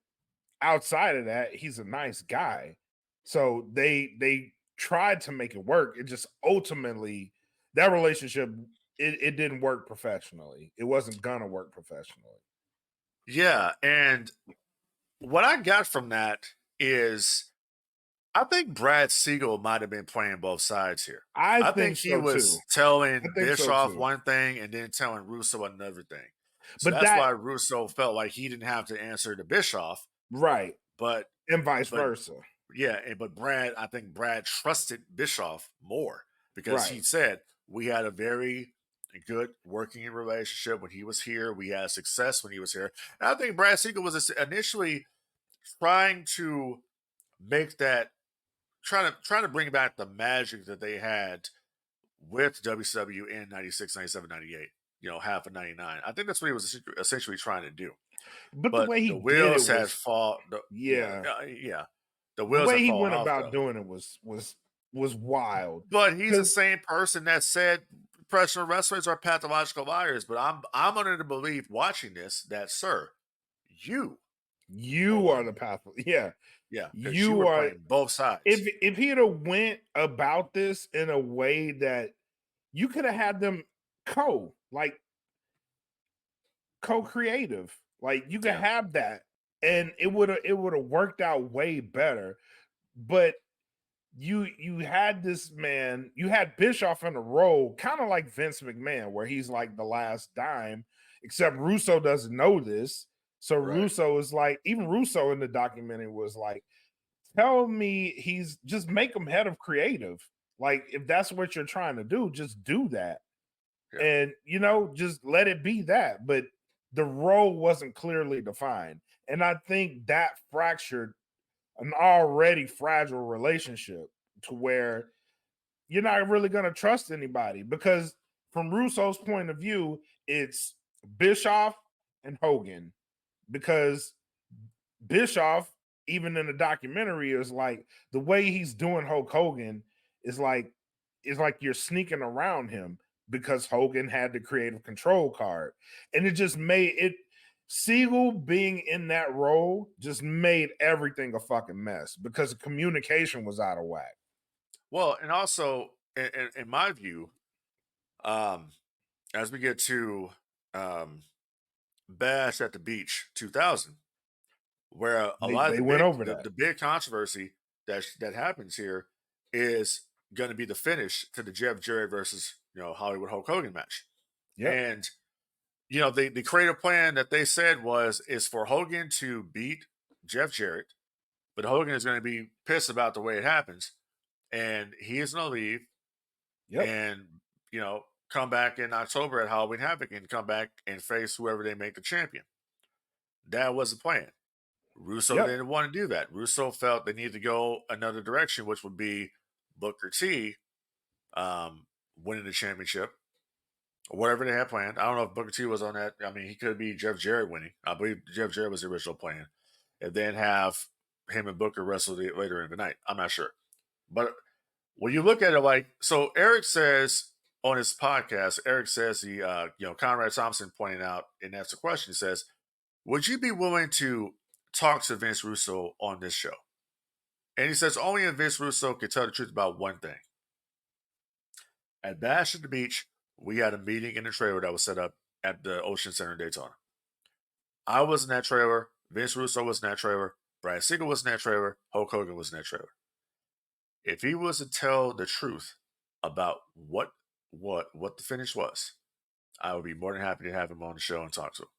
outside of that, he's a nice guy. So they tried to make it work. It just ultimately, that relationship, it didn't work professionally. It wasn't gonna work professionally. Yeah, and what I got from that is I think Brad Siegel might have been playing both sides here. I think think he so was too. telling I think so Bischoff too. one thing and then telling Russo another thing. So But that's why Russo felt like he didn't have to answer to Bischoff. Right. But And vice versa. Yeah, but I think Brad trusted Bischoff more because he Right. said we had a very good working relationship when he was here. We had success when he was here. And I think Brad Siegel was initially trying to make that, trying to bring back the magic that they had with WCW in 96, 97, 98, half of 99. I think that's what he was essentially trying to do. But the way he the did wheels it had was, fall. yeah. The The wheels way had he fallen went off, about though. doing it was wild. But he's the 'Cause- same person that said professional wrestlers are pathological liars. But I'm under the belief watching this that, sir, you are the path. Yeah. Yeah, because You were are playing both sides. if he had went about this in a way that you could have had them co-creative, like you could have that, and it would have worked out way better. But you had this man, you had Bischoff in a role, kind of like Vince McMahon, where he's like the last dime, except Russo doesn't know this. So Right. Russo is like, even Russo in the documentary was like, tell me he's just make him head of creative. Like, if that's what you're trying to do, just do that. Yeah. And just let it be that. But the role wasn't clearly defined. And I think that fractured an already fragile relationship to where you're not really going to trust anybody, because from Russo's point of view, it's Bischoff and Hogan, because Bischoff, even in the documentary, is like, the way he's doing Hulk Hogan is like you're sneaking around him, because Hogan had the creative control card. And it just made it, Siegel being in that role just made everything a fucking mess, because the communication was out of whack. Well, and also, in my view, as we get to Bash at the Beach 2000, where the big controversy that happens here is going to be the finish to the Jeff Jarrett versus Hollywood Hulk Hogan match. Yep. And the creative plan that they said is for Hogan to beat Jeff Jarrett, but Hogan is going to be pissed about the way it happens, and he is going to leave. Yep. And come back in October at Halloween Havoc and come back and face whoever they make the champion. That was the plan. Russo didn't want to do that. Russo felt they needed to go another direction, which would be Booker T winning the championship, or whatever they had planned. I don't know if Booker T was on that. I mean, he could be Jeff Jarrett winning. I believe Jeff Jarrett was the original plan. and then have him and Booker wrestle later in the night. I'm not sure. But when you look at it like, so Eric says on his podcast, Eric says Conrad Thompson pointing out and asked a question, he says, would you be willing to talk to Vince Russo on this show? And he says only if Vince Russo could tell the truth about one thing. At Bash at the Beach, we had a meeting in the trailer that was set up at the Ocean Center in Daytona. I was in that trailer. Vince Russo was in that trailer. Brad Siegel was in that trailer. Hulk Hogan was in that trailer. If he was to tell the truth about what the finish was, I would be more than happy to have him on the show and talk to him.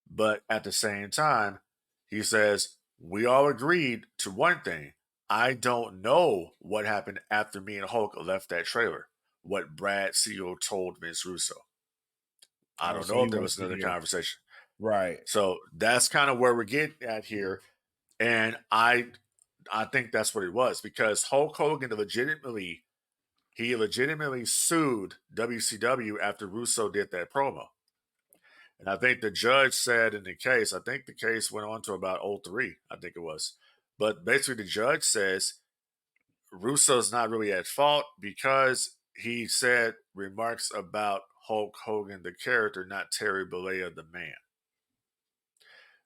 But at the same time, he says, we all agreed to one thing. I don't know what happened after me and Hulk left that trailer. What Brad Siegel told Vince Russo. I don't know if there was another conversation. Right. So that's kind of where we're getting at here. And I think that's what it was, because Hulk Hogan legitimately sued WCW after Russo did that promo. And I think the judge said in the case, I think the case went on to about 03, I think it was. But basically the judge says Russo's not really at fault because he said remarks about Hulk Hogan, the character, not Terry Bollea, the man.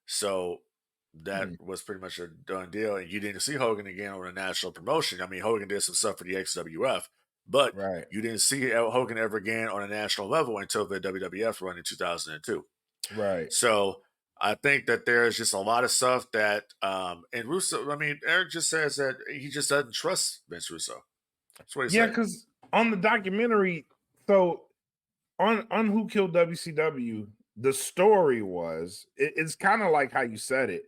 So that was pretty much a done deal. And you didn't see Hogan again on a national promotion. I mean, Hogan did some stuff for the XWF, but you didn't see Hogan ever again on a national level until the WWF run in 2002. Right. So I think that there's just a lot of stuff that, and Russo, I mean, Eric just says that he just doesn't trust Vince Russo. That's what he said. Yeah, because on the documentary, so on Who Killed WCW, the story was, it's kind of like how you said it,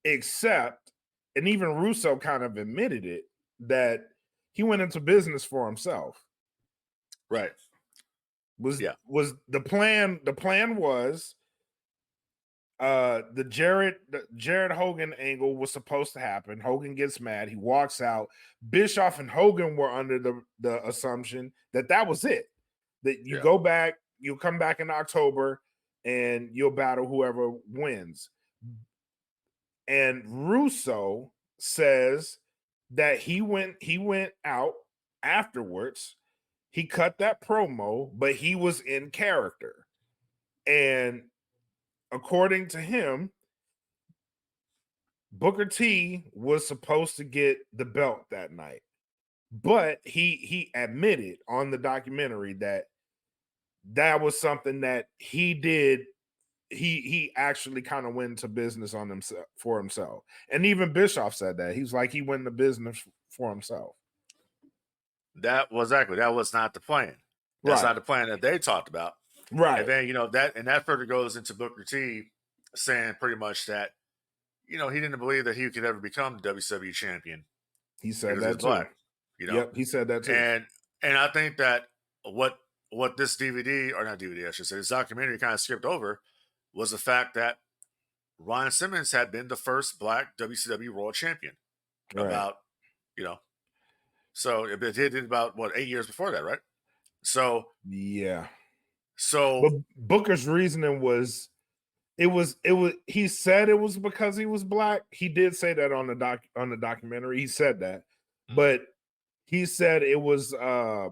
except, and even Russo kind of admitted it, that he went into business for himself. Right. Was the plan was the Jared Hogan angle was supposed to happen. Hogan gets mad, he walks out. Bischoff and Hogan were under the assumption that was it. That you go back, you'll come back in October and you'll battle whoever wins. And Russo says that he went out afterwards. He cut that promo, but he was in character. And according to him, Booker T was supposed to get the belt that night. But he admitted on the documentary that was something that he did. He actually kind of went into business on himself for himself. And even Bischoff said that. He's like, he went into business for himself. That was not the plan. That's not the plan that they talked about. Right. And then, that further goes into Booker T saying pretty much that, he didn't believe that he could ever become the WCW champion. He said that too. Black, Yep, he said that too. And I think that what this DVD, or not DVD, I should say, this documentary kind of skipped over was the fact that Ron Simmons had been the first black WCW World Champion about, so it did about 8 years before that, right? So yeah. So but Booker's reasoning was he said it was because he was black. He did say that on the documentary. He said that. But he said it was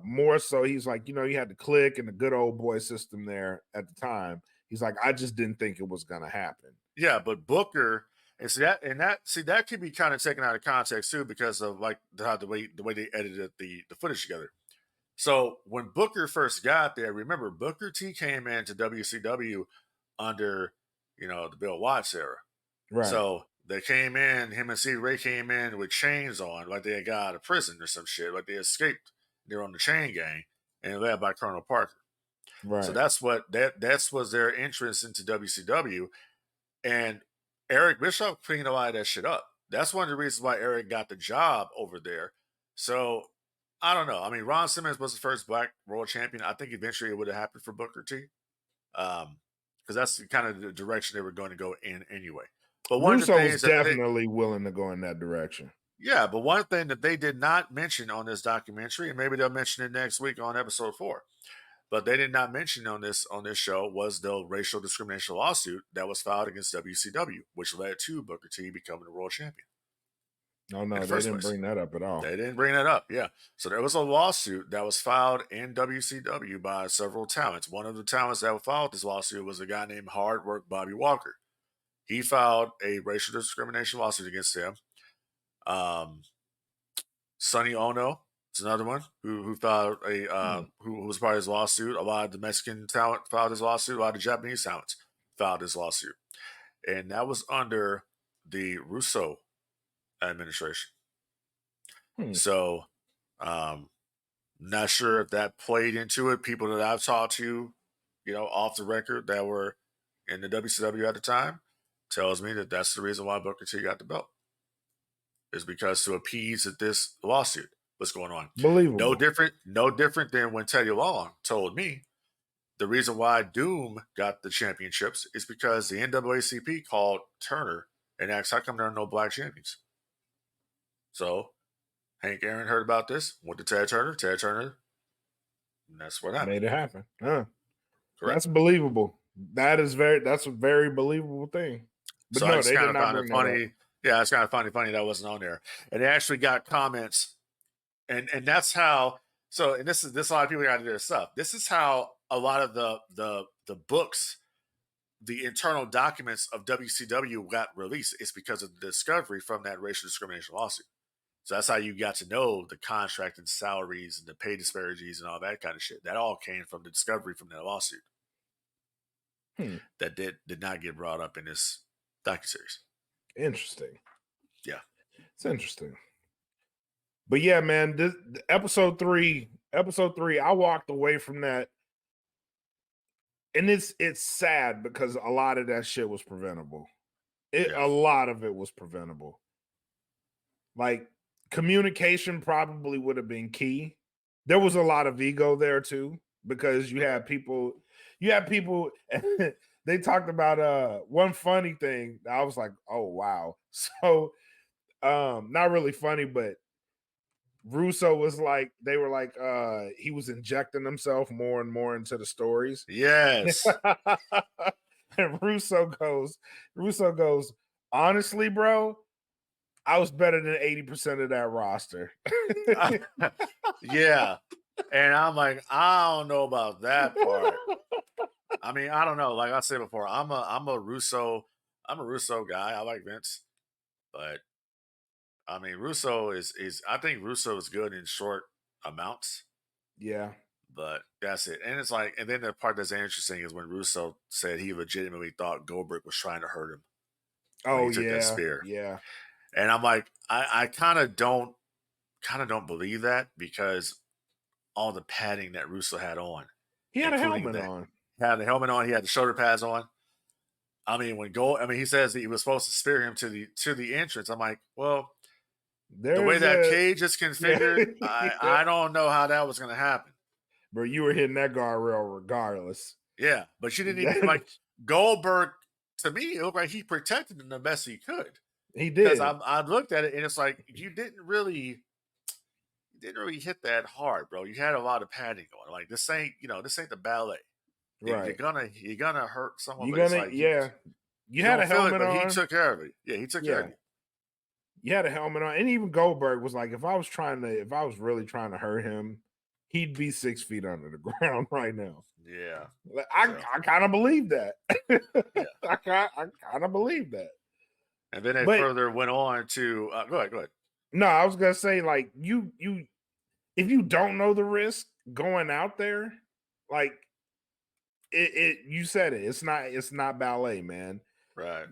more so he's like, you had the click and the good old boy system there at the time. He's like, I just didn't think it was gonna happen. Yeah, but Booker, that could be kind of taken out of context too, because of like the way they edited the footage together. So when Booker first got there, remember Booker T came into WCW under the Bill Watts era. Right. So they came in, him and Stevie Ray came in with chains on, like they had got out of prison or some shit, like they escaped. They're on the chain gang and led by Colonel Parker. Right. So that's was their entrance into WCW. And Eric Bischoff cleaned a lot of that shit up. That's one of the reasons why Eric got the job over there. So I don't know. I mean, Ron Simmons was the first black world champion. I think eventually it would have happened for Booker T. Because that's kind of the direction they were going to go in anyway. But one Russo of the things was definitely willing to go in that direction. Yeah, but one thing that they did not mention on this documentary, and maybe they'll mention it next week on episode 4, But they did not mention on this show was the racial discrimination lawsuit that was filed against WCW, which led to Booker T becoming the world champion. Oh no, they didn't bring that up at all. They didn't bring that up. Yeah. So there was a lawsuit that was filed in WCW by several talents. One of the talents that filed this lawsuit was a guy named Hard Work Bobby Walker. He filed a racial discrimination lawsuit against him. Sonny Ono is another one who filed who was part of his lawsuit. A lot of the Mexican talent filed his lawsuit. A lot of the Japanese talents filed his lawsuit, and that was under the Russo administration. So, not sure if that played into it. People that I've talked to, off the record that were in the WCW at the time, tells me that that's the reason why Booker T got the belt. Is because to appease this lawsuit was going on. Believable. No different than when Teddy Long told me the reason why Doom got the championships is because the NAACP called Turner and asked, how come there are no black champions? So Hank Aaron heard about this, went to Ted Turner, and that's what happened. Made it happen. Huh. Correct. That's believable. That's a very believable thing. But so no, I just they kind did of not find bring it that funny. up. Yeah, it's kind of funny that wasn't on there. And they actually got comments, and that's how. So, and this a lot of people got to do their stuff. This is how a lot of the books, the internal documents of WCW got released. It's because of the discovery from that racial discrimination lawsuit. So that's how you got to know the contract and salaries and the pay disparities and all that kind of shit. That all came from the discovery from that lawsuit. That did not get brought up in this docuseries. Interesting. Yeah. It's interesting. But yeah, man, this episode 3, I walked away from that. And it's sad because a lot of that shit was preventable. A lot of it was preventable. Like, communication probably would have been key. There was a lot of ego there too, because you had people they talked about one funny thing. I was like, oh wow. So not really funny, but Russo was like, they were like, he was injecting himself more and more into the stories. Yes. And Russo goes, honestly, bro, I was better than 80% of that roster. Yeah. And I'm like, I don't know about that part. I mean, I don't know. Like I said before, I'm a Russo guy. I like Vince. But I mean, Russo is I think Russo is good in short amounts. Yeah. But that's it. And it's like, and then the part that's interesting is when Russo said he legitimately thought Goldberg was trying to hurt him. Oh, he took that spear. Yeah. And I'm like, I kind of don't believe that because all the padding that Russo had on. He had a helmet on. He had the helmet on. He had the shoulder pads on. I mean, he says that he was supposed to spear him to the entrance. I'm like, well, the way that cage is configured, I don't know how that was going to happen. Bro, you were hitting that guardrail regardless. Yeah, but you didn't even like Goldberg. To me, it looked like he protected him the best he could. He did. Because I looked at it and it's like you didn't really hit that hard, bro. You had a lot of padding on. Like this ain't the ballet. Right. You're gonna hurt someone. You had a helmet on. He took care of it. Yeah, he took care of it. You had a helmet on, and even Goldberg was like, if I was really trying to hurt him, he'd be 6 feet under the ground right now. Yeah. Like, I kind of believe that. Yeah. I kind of believe that. And then they further went on to go ahead. No, I was gonna say, like, you if you don't know the risk going out there, like you said it. It's not ballet, man. Right.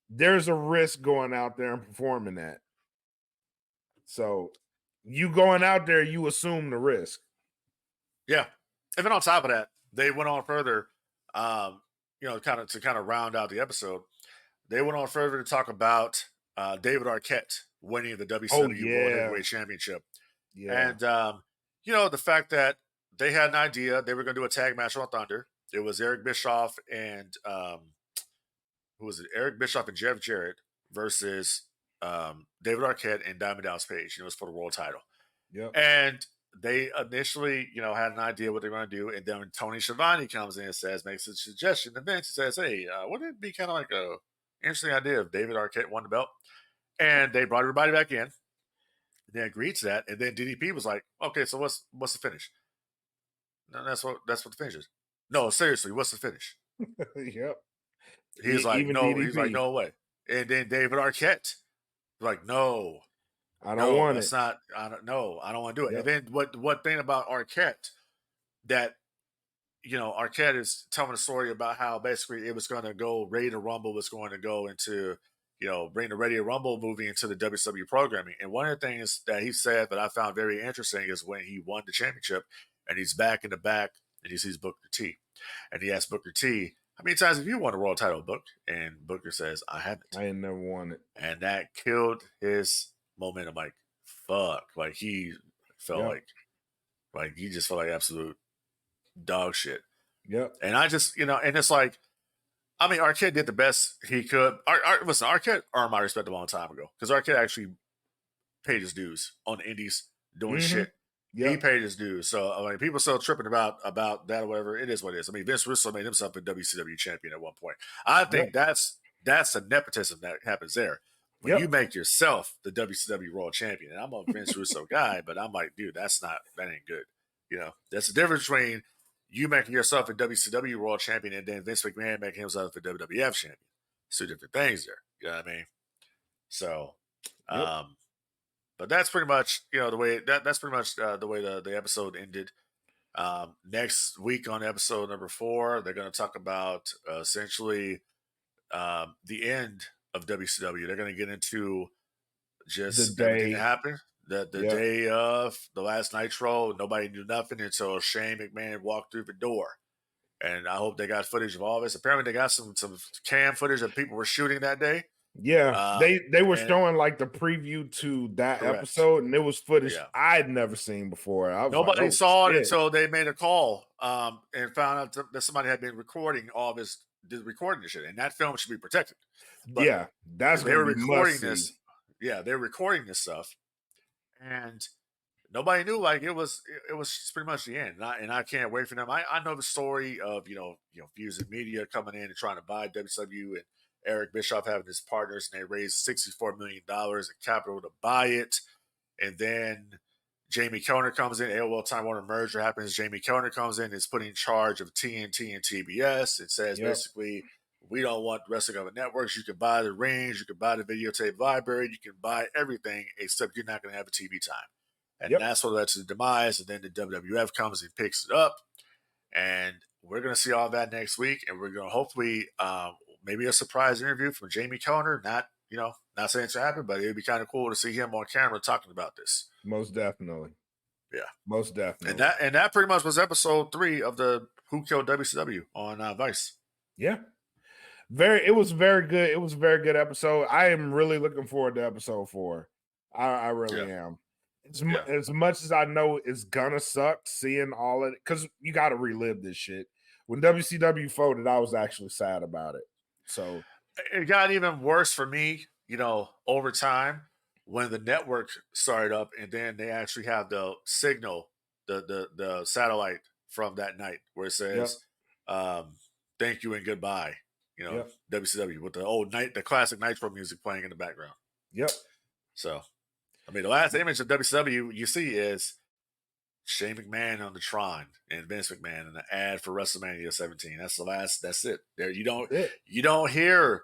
There's a risk going out there and performing that. So you going out there, you assume the risk. Yeah. And then on top of that, they went on further, kind of round out the episode. They went on further to talk about David Arquette winning the WCW World Heavyweight Championship. Yeah. And, the fact that they had an idea. They were going to do a tag match on Thunder. It was Eric Bischoff and Eric Bischoff and Jeff Jarrett versus David Arquette and Diamond Dallas Page. It was for the world title. Yep. And they initially, had an idea what they're going to do, and then Tony Schiavone comes in and makes a suggestion to Vince. He says, "Hey, wouldn't it be kind of like a interesting idea if David Arquette won the belt?" And they brought everybody back in. They agreed to that, and then DDP was like, "Okay, so what's the finish?" No, that's what the finish is. No, seriously, what's the finish? Yep. He's like, Even no. DDP. He's like, no way. And then David Arquette was like, no, I don't want that's it. not. I don't want to do it. Yep. And then what thing about Arquette that Arquette is telling a story about how basically it was going to go. Radio Rumble was going to go into bring the Radio Rumble movie into the WCW programming. And one of the things that he said that I found very interesting is when he won the championship and he's back in the back and he sees Booker T. And he asks Booker T, "How many times have you won a world title, Book?" And Booker says, "I haven't." I ain't never won it. And that killed his momentum. Like, fuck. Like, he felt like he just felt like absolute dog shit. Yep. And I just, and it's like, I mean, Arquette did the best he could. Listen, Arquette earned my respect a long time ago because Arquette actually paid his dues on the indies doing shit. Yep. He paid his dues. So, I mean, people still tripping about that or whatever. It is what it is. I mean, Vince Russo made himself a WCW champion at one point. I think that's the nepotism that happens there. When you make yourself the WCW World Champion, and I'm a Vince Russo guy, but I'm like, dude, that ain't good. That's the difference between you making yourself a WCW World Champion and then Vince McMahon making himself a WWF Champion. It's two different things there. You know what I mean? So, but that's pretty much the way that's pretty much the way the episode ended. Next week on episode number 4, they're going to talk about essentially the end of WCW. They're going to get into just everything that happened. The day of the last Nitro, nobody knew nothing until Shane McMahon walked through the door. And I hope they got footage of all this. Apparently, they got some cam footage that people were shooting that day. Yeah, they were showing like the preview to that episode, and it was footage I'd never seen before. Nobody saw it until they made a call and found out that somebody had been recording all this, recording this shit, and that film should be protected. But that's they were recording this. Yeah, they were recording this stuff, and nobody knew. Like it was pretty much the end, and I can't wait for them. I know the story of Fusion Media coming in and trying to buy WCW and Eric Bischoff having his partners, and they raised $64 million in capital to buy it. And then Jamie Kellner comes in. AOL Time Warner merger happens. Jamie Kellner comes in, is put in charge of TNT and TBS. It says basically, we don't want the rest of the networks. You can buy the rings, you can buy the videotape library, you can buy everything, except you're not going to have a TV time. And that's what led to the demise. And then the WWF comes and picks it up. And we're going to see all that next week. And we're going to hopefully maybe a surprise interview from Jamie Kellner. Not saying it's happened, but it'd be kind of cool to see him on camera talking about this. Most definitely. Yeah. Most definitely. And that pretty much was episode 3 of the Who Killed WCW on Vice. Yeah. It was very good. It was a very good episode. I am really looking forward to episode 4. I really am. As much as I know it's gonna suck seeing all of it, because you got to relive this shit. When WCW folded, I was actually sad about it. So it got even worse for me, over time when the network started up, and then they actually have the signal, the satellite from that night where it says, "Thank you and goodbye." WCW with the classic Nitro music playing in the background. Yep. So, I mean, the last image of WCW you see is Shane McMahon on the Tron and Vince McMahon in the ad for WrestleMania 17. That's the last. That's it. There, you don't hear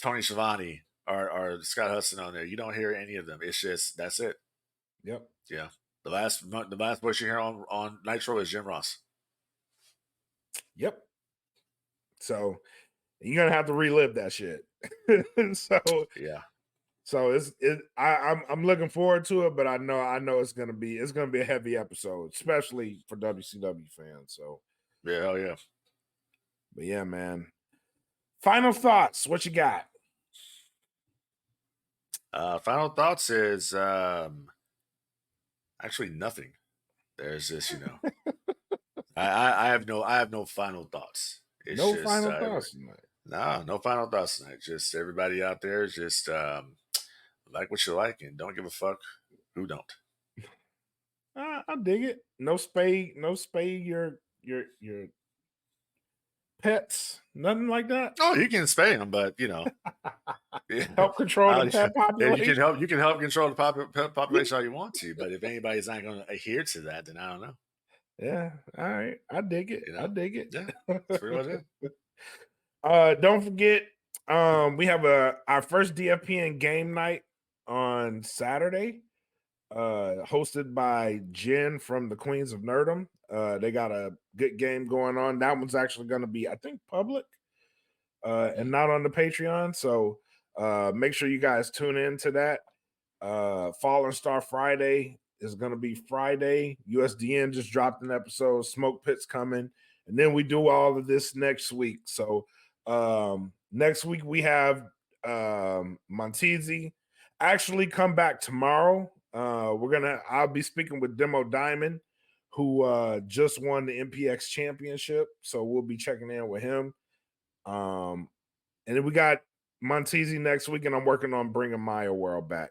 Tony Schiavone or Scott Hudson on there. You don't hear any of them. It's just that's it. Yep. Yeah. The last voice you hear on Nitro is Jim Ross. Yep. So you're gonna have to relive that shit. So yeah. So I'm looking forward to it, but I know it's gonna be a heavy episode, especially for WCW fans. So yeah, hell yeah. But yeah, man. Final thoughts. What you got? Final thoughts is actually nothing. There's just I have no final thoughts. It's no final thoughts tonight. No final thoughts tonight. Just everybody out there, just like what you like and don't give a fuck who don't. I dig it. No spay your pets, nothing like that. Oh, you can spay them, but Help control the pet yeah, you population. can help control the pet population all you want to, but if anybody's not going to adhere to that, then I don't know. Yeah, all right. I dig it. I dig it. Yeah, that's pretty much it. Don't forget, we have our first DFPN game night on Saturday, hosted by Jen from the Queens of Nerdum. They got a good game going on. That one's actually going to be, I think, public and not on the Patreon. So make sure you guys tune in to that. Fallen Star Friday is going to be Friday. USDN just dropped an episode. Smoke Pit's coming. And then we do all of this next week. So next week we have Montezi actually come back tomorrow. I'll be speaking with Demo Diamond, who just won the MPX championship. So we'll be checking in with him. And then we got Montezi next week, and I'm working on bringing Maya World back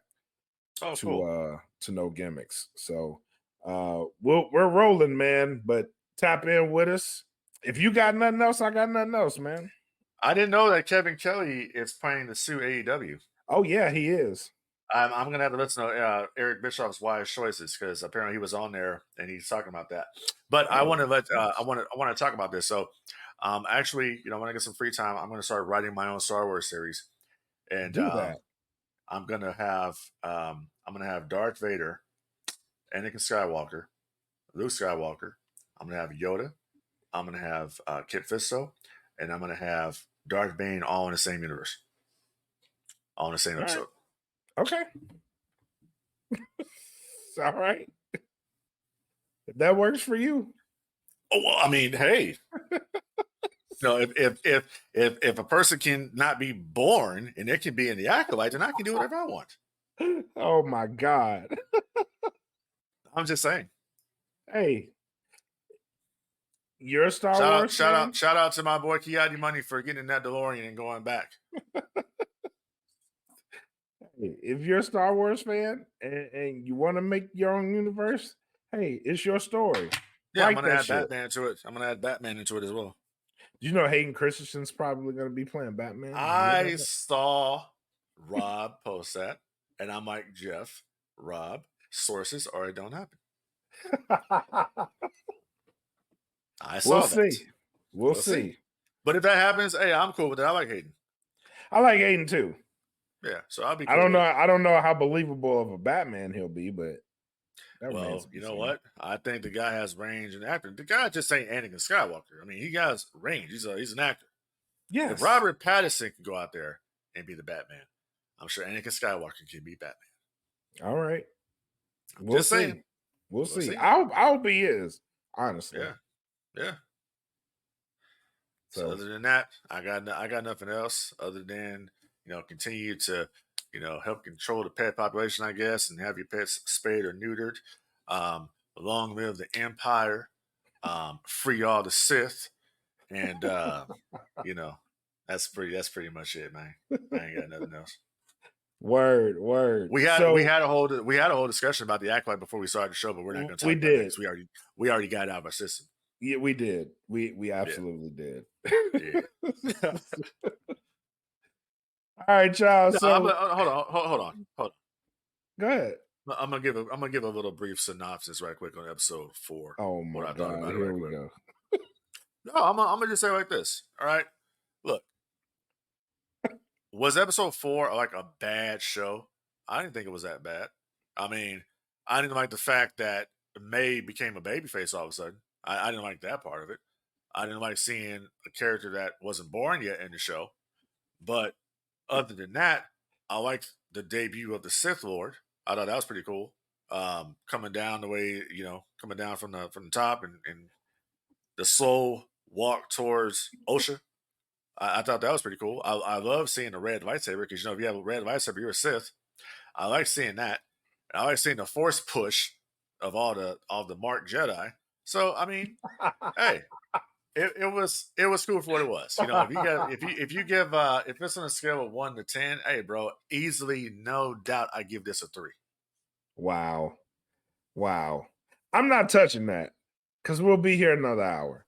to No Gimmicks. So we're rolling, man. But tap in with us. If you got nothing else, I got nothing else, man. I didn't know that Kevin Kelly is planning to sue AEW. Oh yeah, he is. I'm gonna have to listen to Eric Bischoff's Wise Choices because apparently he was on there and he's talking about that. But I want to talk about this. So actually, when I get some free time, I'm gonna start writing my own Star Wars series, and Do that. I'm gonna have Darth Vader, Anakin Skywalker, Luke Skywalker. I'm gonna have Yoda. I'm gonna have Kit Fisto, and I'm gonna have Darth Bane all in the same universe, all in the same episode. Okay. All right. If that works for you. Oh well, I mean, hey. If a person can not be born and it can be in the acolyte, then I can do whatever I want. Oh my God. I'm just saying. Hey, you're a Star Wars fan? Shout out to my boy Kiadi Money for getting that DeLorean and going back. If you're a Star Wars fan and you want to make your own universe, hey, it's your story. Yeah, I'm gonna add Batman to it. I'm gonna add Batman into it as well. Do you know Hayden Christensen's probably going to be playing Batman? I saw Rob post that, and I'm like, Jeff, Rob, sources or it don't happen. I saw that. We'll see. But if that happens, hey, I'm cool with it. I like Hayden. I like Hayden too. Yeah, so I'll be cool. I don't know how believable of a Batman he'll be, but you know what? I think the guy has range and acting. The guy just ain't Anakin Skywalker. I mean, he has range. He's an actor. Yes. If Robert Pattinson can go out there and be the Batman, I'm sure Anakin Skywalker can be Batman. All right. We'll see. We'll see. I hope he is, honestly. Yeah. So other than that, I got nothing else other than continue to help control the pet population, I guess, and have your pets spayed or neutered. Long live the Empire. Free all the Sith, and that's pretty much it, man. I ain't got nothing else. Word. We had a whole discussion about the acolyte before we started the show, but we're not going to talk about it because we already got it out of our system. Yeah, we did. We absolutely did. Yeah. All right, y'all. So hold on. Go ahead. I'm gonna give a little brief synopsis right quick on episode 4. Oh my what I God! thought about Here it right we quick. go. No, I'm gonna just say it like this. All right, look, was episode 4 like a bad show? I didn't think it was that bad. I mean, I didn't like the fact that May became a babyface all of a sudden. I didn't like that part of it. I didn't like seeing a character that wasn't born yet in the show. But other than that, I liked the debut of the Sith Lord. I thought that was pretty cool. Coming down the way, coming down from the top and the slow walk towards Osha. I thought that was pretty cool. I love seeing the red lightsaber because if you have a red lightsaber, you're a Sith. I like seeing that. And I like seeing the force push of all the marked Jedi. So I mean, hey, it was cool for what it was. If it's on a scale of 1 to 10, hey, bro, easily, no doubt, I give this a 3. Wow. I'm not touching that because we'll be here another hour.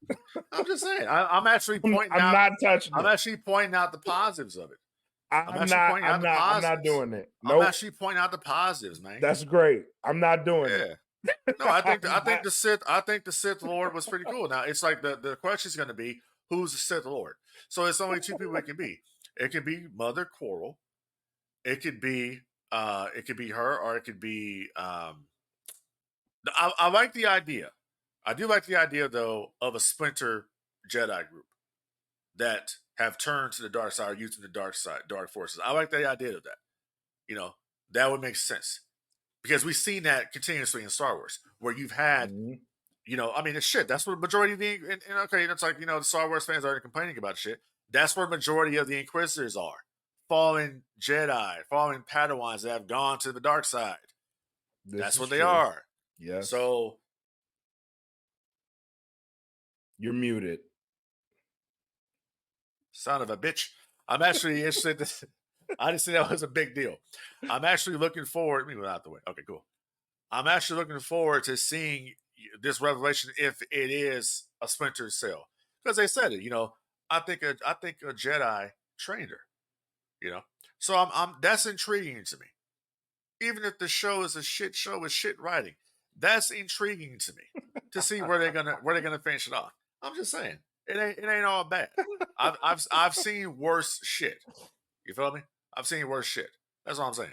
I'm just saying. I'm actually pointing I'm out. not touching I'm it. actually pointing out the positives of it. I'm not doing it. I'm Nope. actually pointing out the positives, man. That's great. I'm not doing it. No, I think the Sith Lord was pretty cool. Now it's like the question is going to be who's the Sith Lord. So it's only two people it can be. It can be Mother Quarrel. It could be her, or it could be. I like the idea. I do like the idea though of a splinter Jedi group that have turned to the dark side or using the dark forces. I like the idea of that. You know, that would make sense. Because we've seen that continuously in Star Wars, where you've had, I mean, it's shit. That's what the majority of and okay, that's like, the Star Wars fans are complaining about shit. That's where the majority of the Inquisitors are. Fallen Jedi, fallen Padawans that have gone to the dark side. That's what they are. Yeah. So. You're muted. Son of a bitch. I'm actually interested. I didn't say that was a big deal. I'm actually looking forward. Let me move out the way. Okay, cool. I'm actually looking forward to seeing this revelation if it is a Splinter Cell, because they said it. I think a Jedi trained her. So I'm that's intriguing to me. Even if the show is a shit show with shit writing, that's intriguing to me to see where they're gonna finish it off. I'm just saying it ain't all bad. I've seen worse shit. You feel me? I've seen worse shit. That's all I'm saying.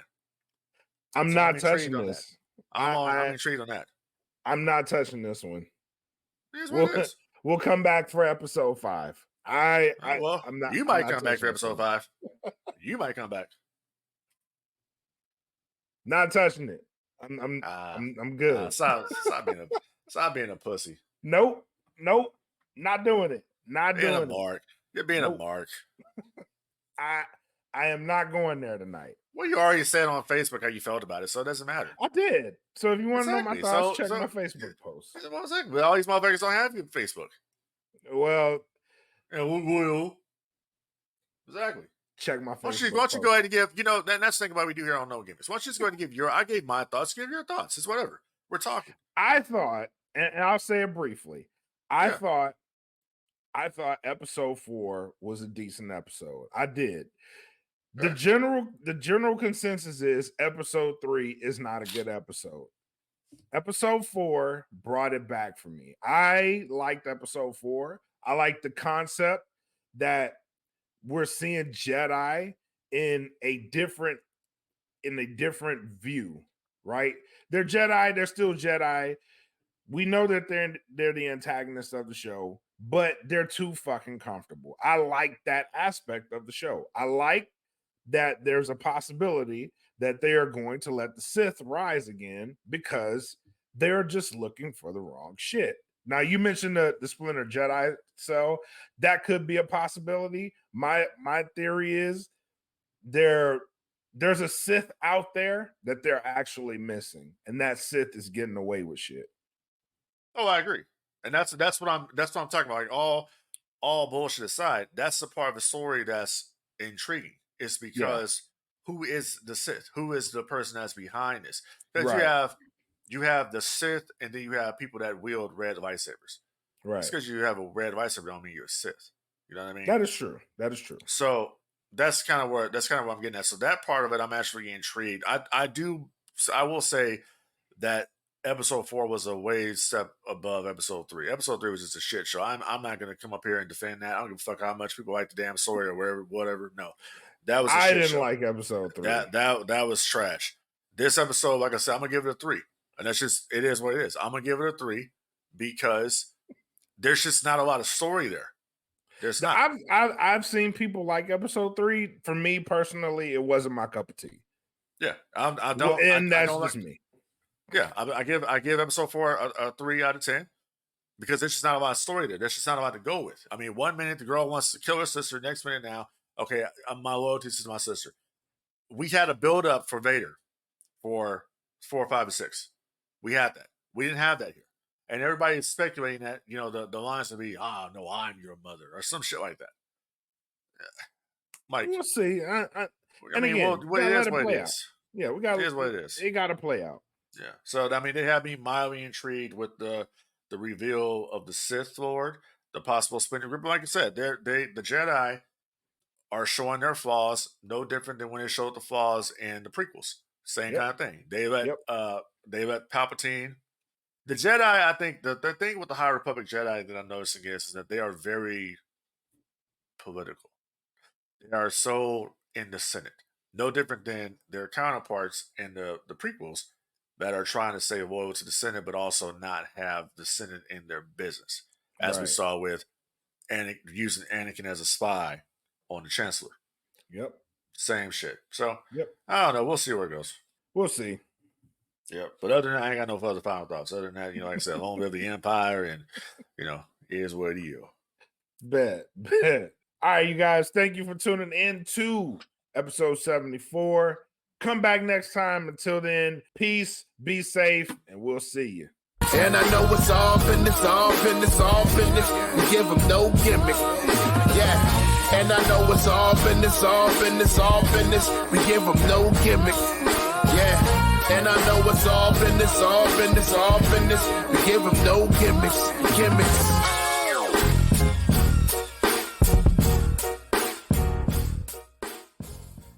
I'm not touching this. I'm intrigued on that. I'm not touching this one. Here's what it is. We'll come back for episode 5. You might come back for episode 5. You might come back. Not touching it. I'm good. Stop being a pussy. Nope. Not doing it. Not doing it. Mark. You're being a mark. I am not going there tonight. Well, you already said on Facebook how you felt about it, so it doesn't matter. I did. So if you want to know my thoughts, check my Facebook post. Well, all these motherfuckers don't have your Facebook. Well, exactly. Check my Facebook. Why don't you go ahead and give? That's the thing about what we do here on No Gamers. Why don't you just go ahead and give I gave my thoughts. Give your thoughts. It's whatever. We're talking. I thought, and I'll say it briefly. I thought episode 4 was a decent episode. I did. The general consensus is episode 3 is not a good episode. Episode 4 brought it back for me. I liked episode 4. I liked the concept that we're seeing Jedi in a different view, right? They're Jedi, they're still Jedi. We know that they're the antagonists of the show, but they're too fucking comfortable. I like that aspect of the show. I like that there's a possibility that they are going to let the Sith rise again because they're just looking for the wrong shit. Now, you mentioned the Splinter Jedi cell. That could be a possibility. My theory is there's a Sith out there that they're actually missing, and that Sith is getting away with shit. Oh, I agree. And that's what I'm talking about. Like all bullshit aside, that's the part of the story that's intriguing. It's because who is the Sith? Who is the person that's behind this? Because you have the Sith, and then you have people that wield red lightsabers. Right. Just because you have a red lightsaber don't mean you're a Sith. You know what I mean? That is true. So that's kind of what I'm getting at. So that part of it, I'm actually intrigued. I will say that episode 4 was a way step above episode 3. Episode 3 was just a shit show. I'm not going to come up here and defend that. I don't give a fuck how much people like the damn story or whatever. No, that was. I didn't like episode 3. That was trash. This episode, like I said, I'm gonna give it a 3, and that's just it is what it is. I'm gonna give it a 3 because there's just not a lot of story there. There's not. I've seen people like episode 3. For me personally, it wasn't my cup of tea. Yeah, I don't. And that's I don't just me. Yeah, I give episode 4 a 3 out of 10 because there's just not a lot of story there. There's just not a lot to go with. I mean, 1 minute the girl wants to kill her sister, next minute now, okay, my loyalty is my sister. We had a build up for Vader for 4, 5, and 6. We had that. We didn't have that here, and everybody is speculating that the lines will be, no, I'm your mother or some shit like that. Mike, we'll see. I mean, again, what it is what it is. Yeah, we got. It is what it is. It got to play out. Yeah. So I mean, they have me mildly intrigued with the reveal of the Sith Lord, the possible spinning grip. Like I said, the Jedi are showing their flaws, no different than when they showed the flaws in the prequels. Same Yep. kind of thing. They let Yep. they let Palpatine. The Jedi, I think the thing with the High Republic Jedi that I'm noticing is that they are very political. They are so in the Senate. No different than their counterparts in the prequels that are trying to stay loyal to the Senate, but also not have the Senate in their business. As we Right. saw with using Anakin as a spy on the Chancellor. Yep. Same shit. So, Yep. I don't know. We'll see where it goes. We'll see. Yeah. But other than that, I ain't got no further final thoughts. Other than that, like I said, long live the Empire and, is what it is. Bet. All right, you guys, thank you for tuning in to episode 74. Come back next time. Until then, peace, be safe, and we'll see you. And I know it's all business, all business, all business. We give them no gimmick. Yeah. And I know it's all business, all business, all business. We give them no gimmick. Yeah. And I know it's all business, all business, all business. We give them no gimmicks.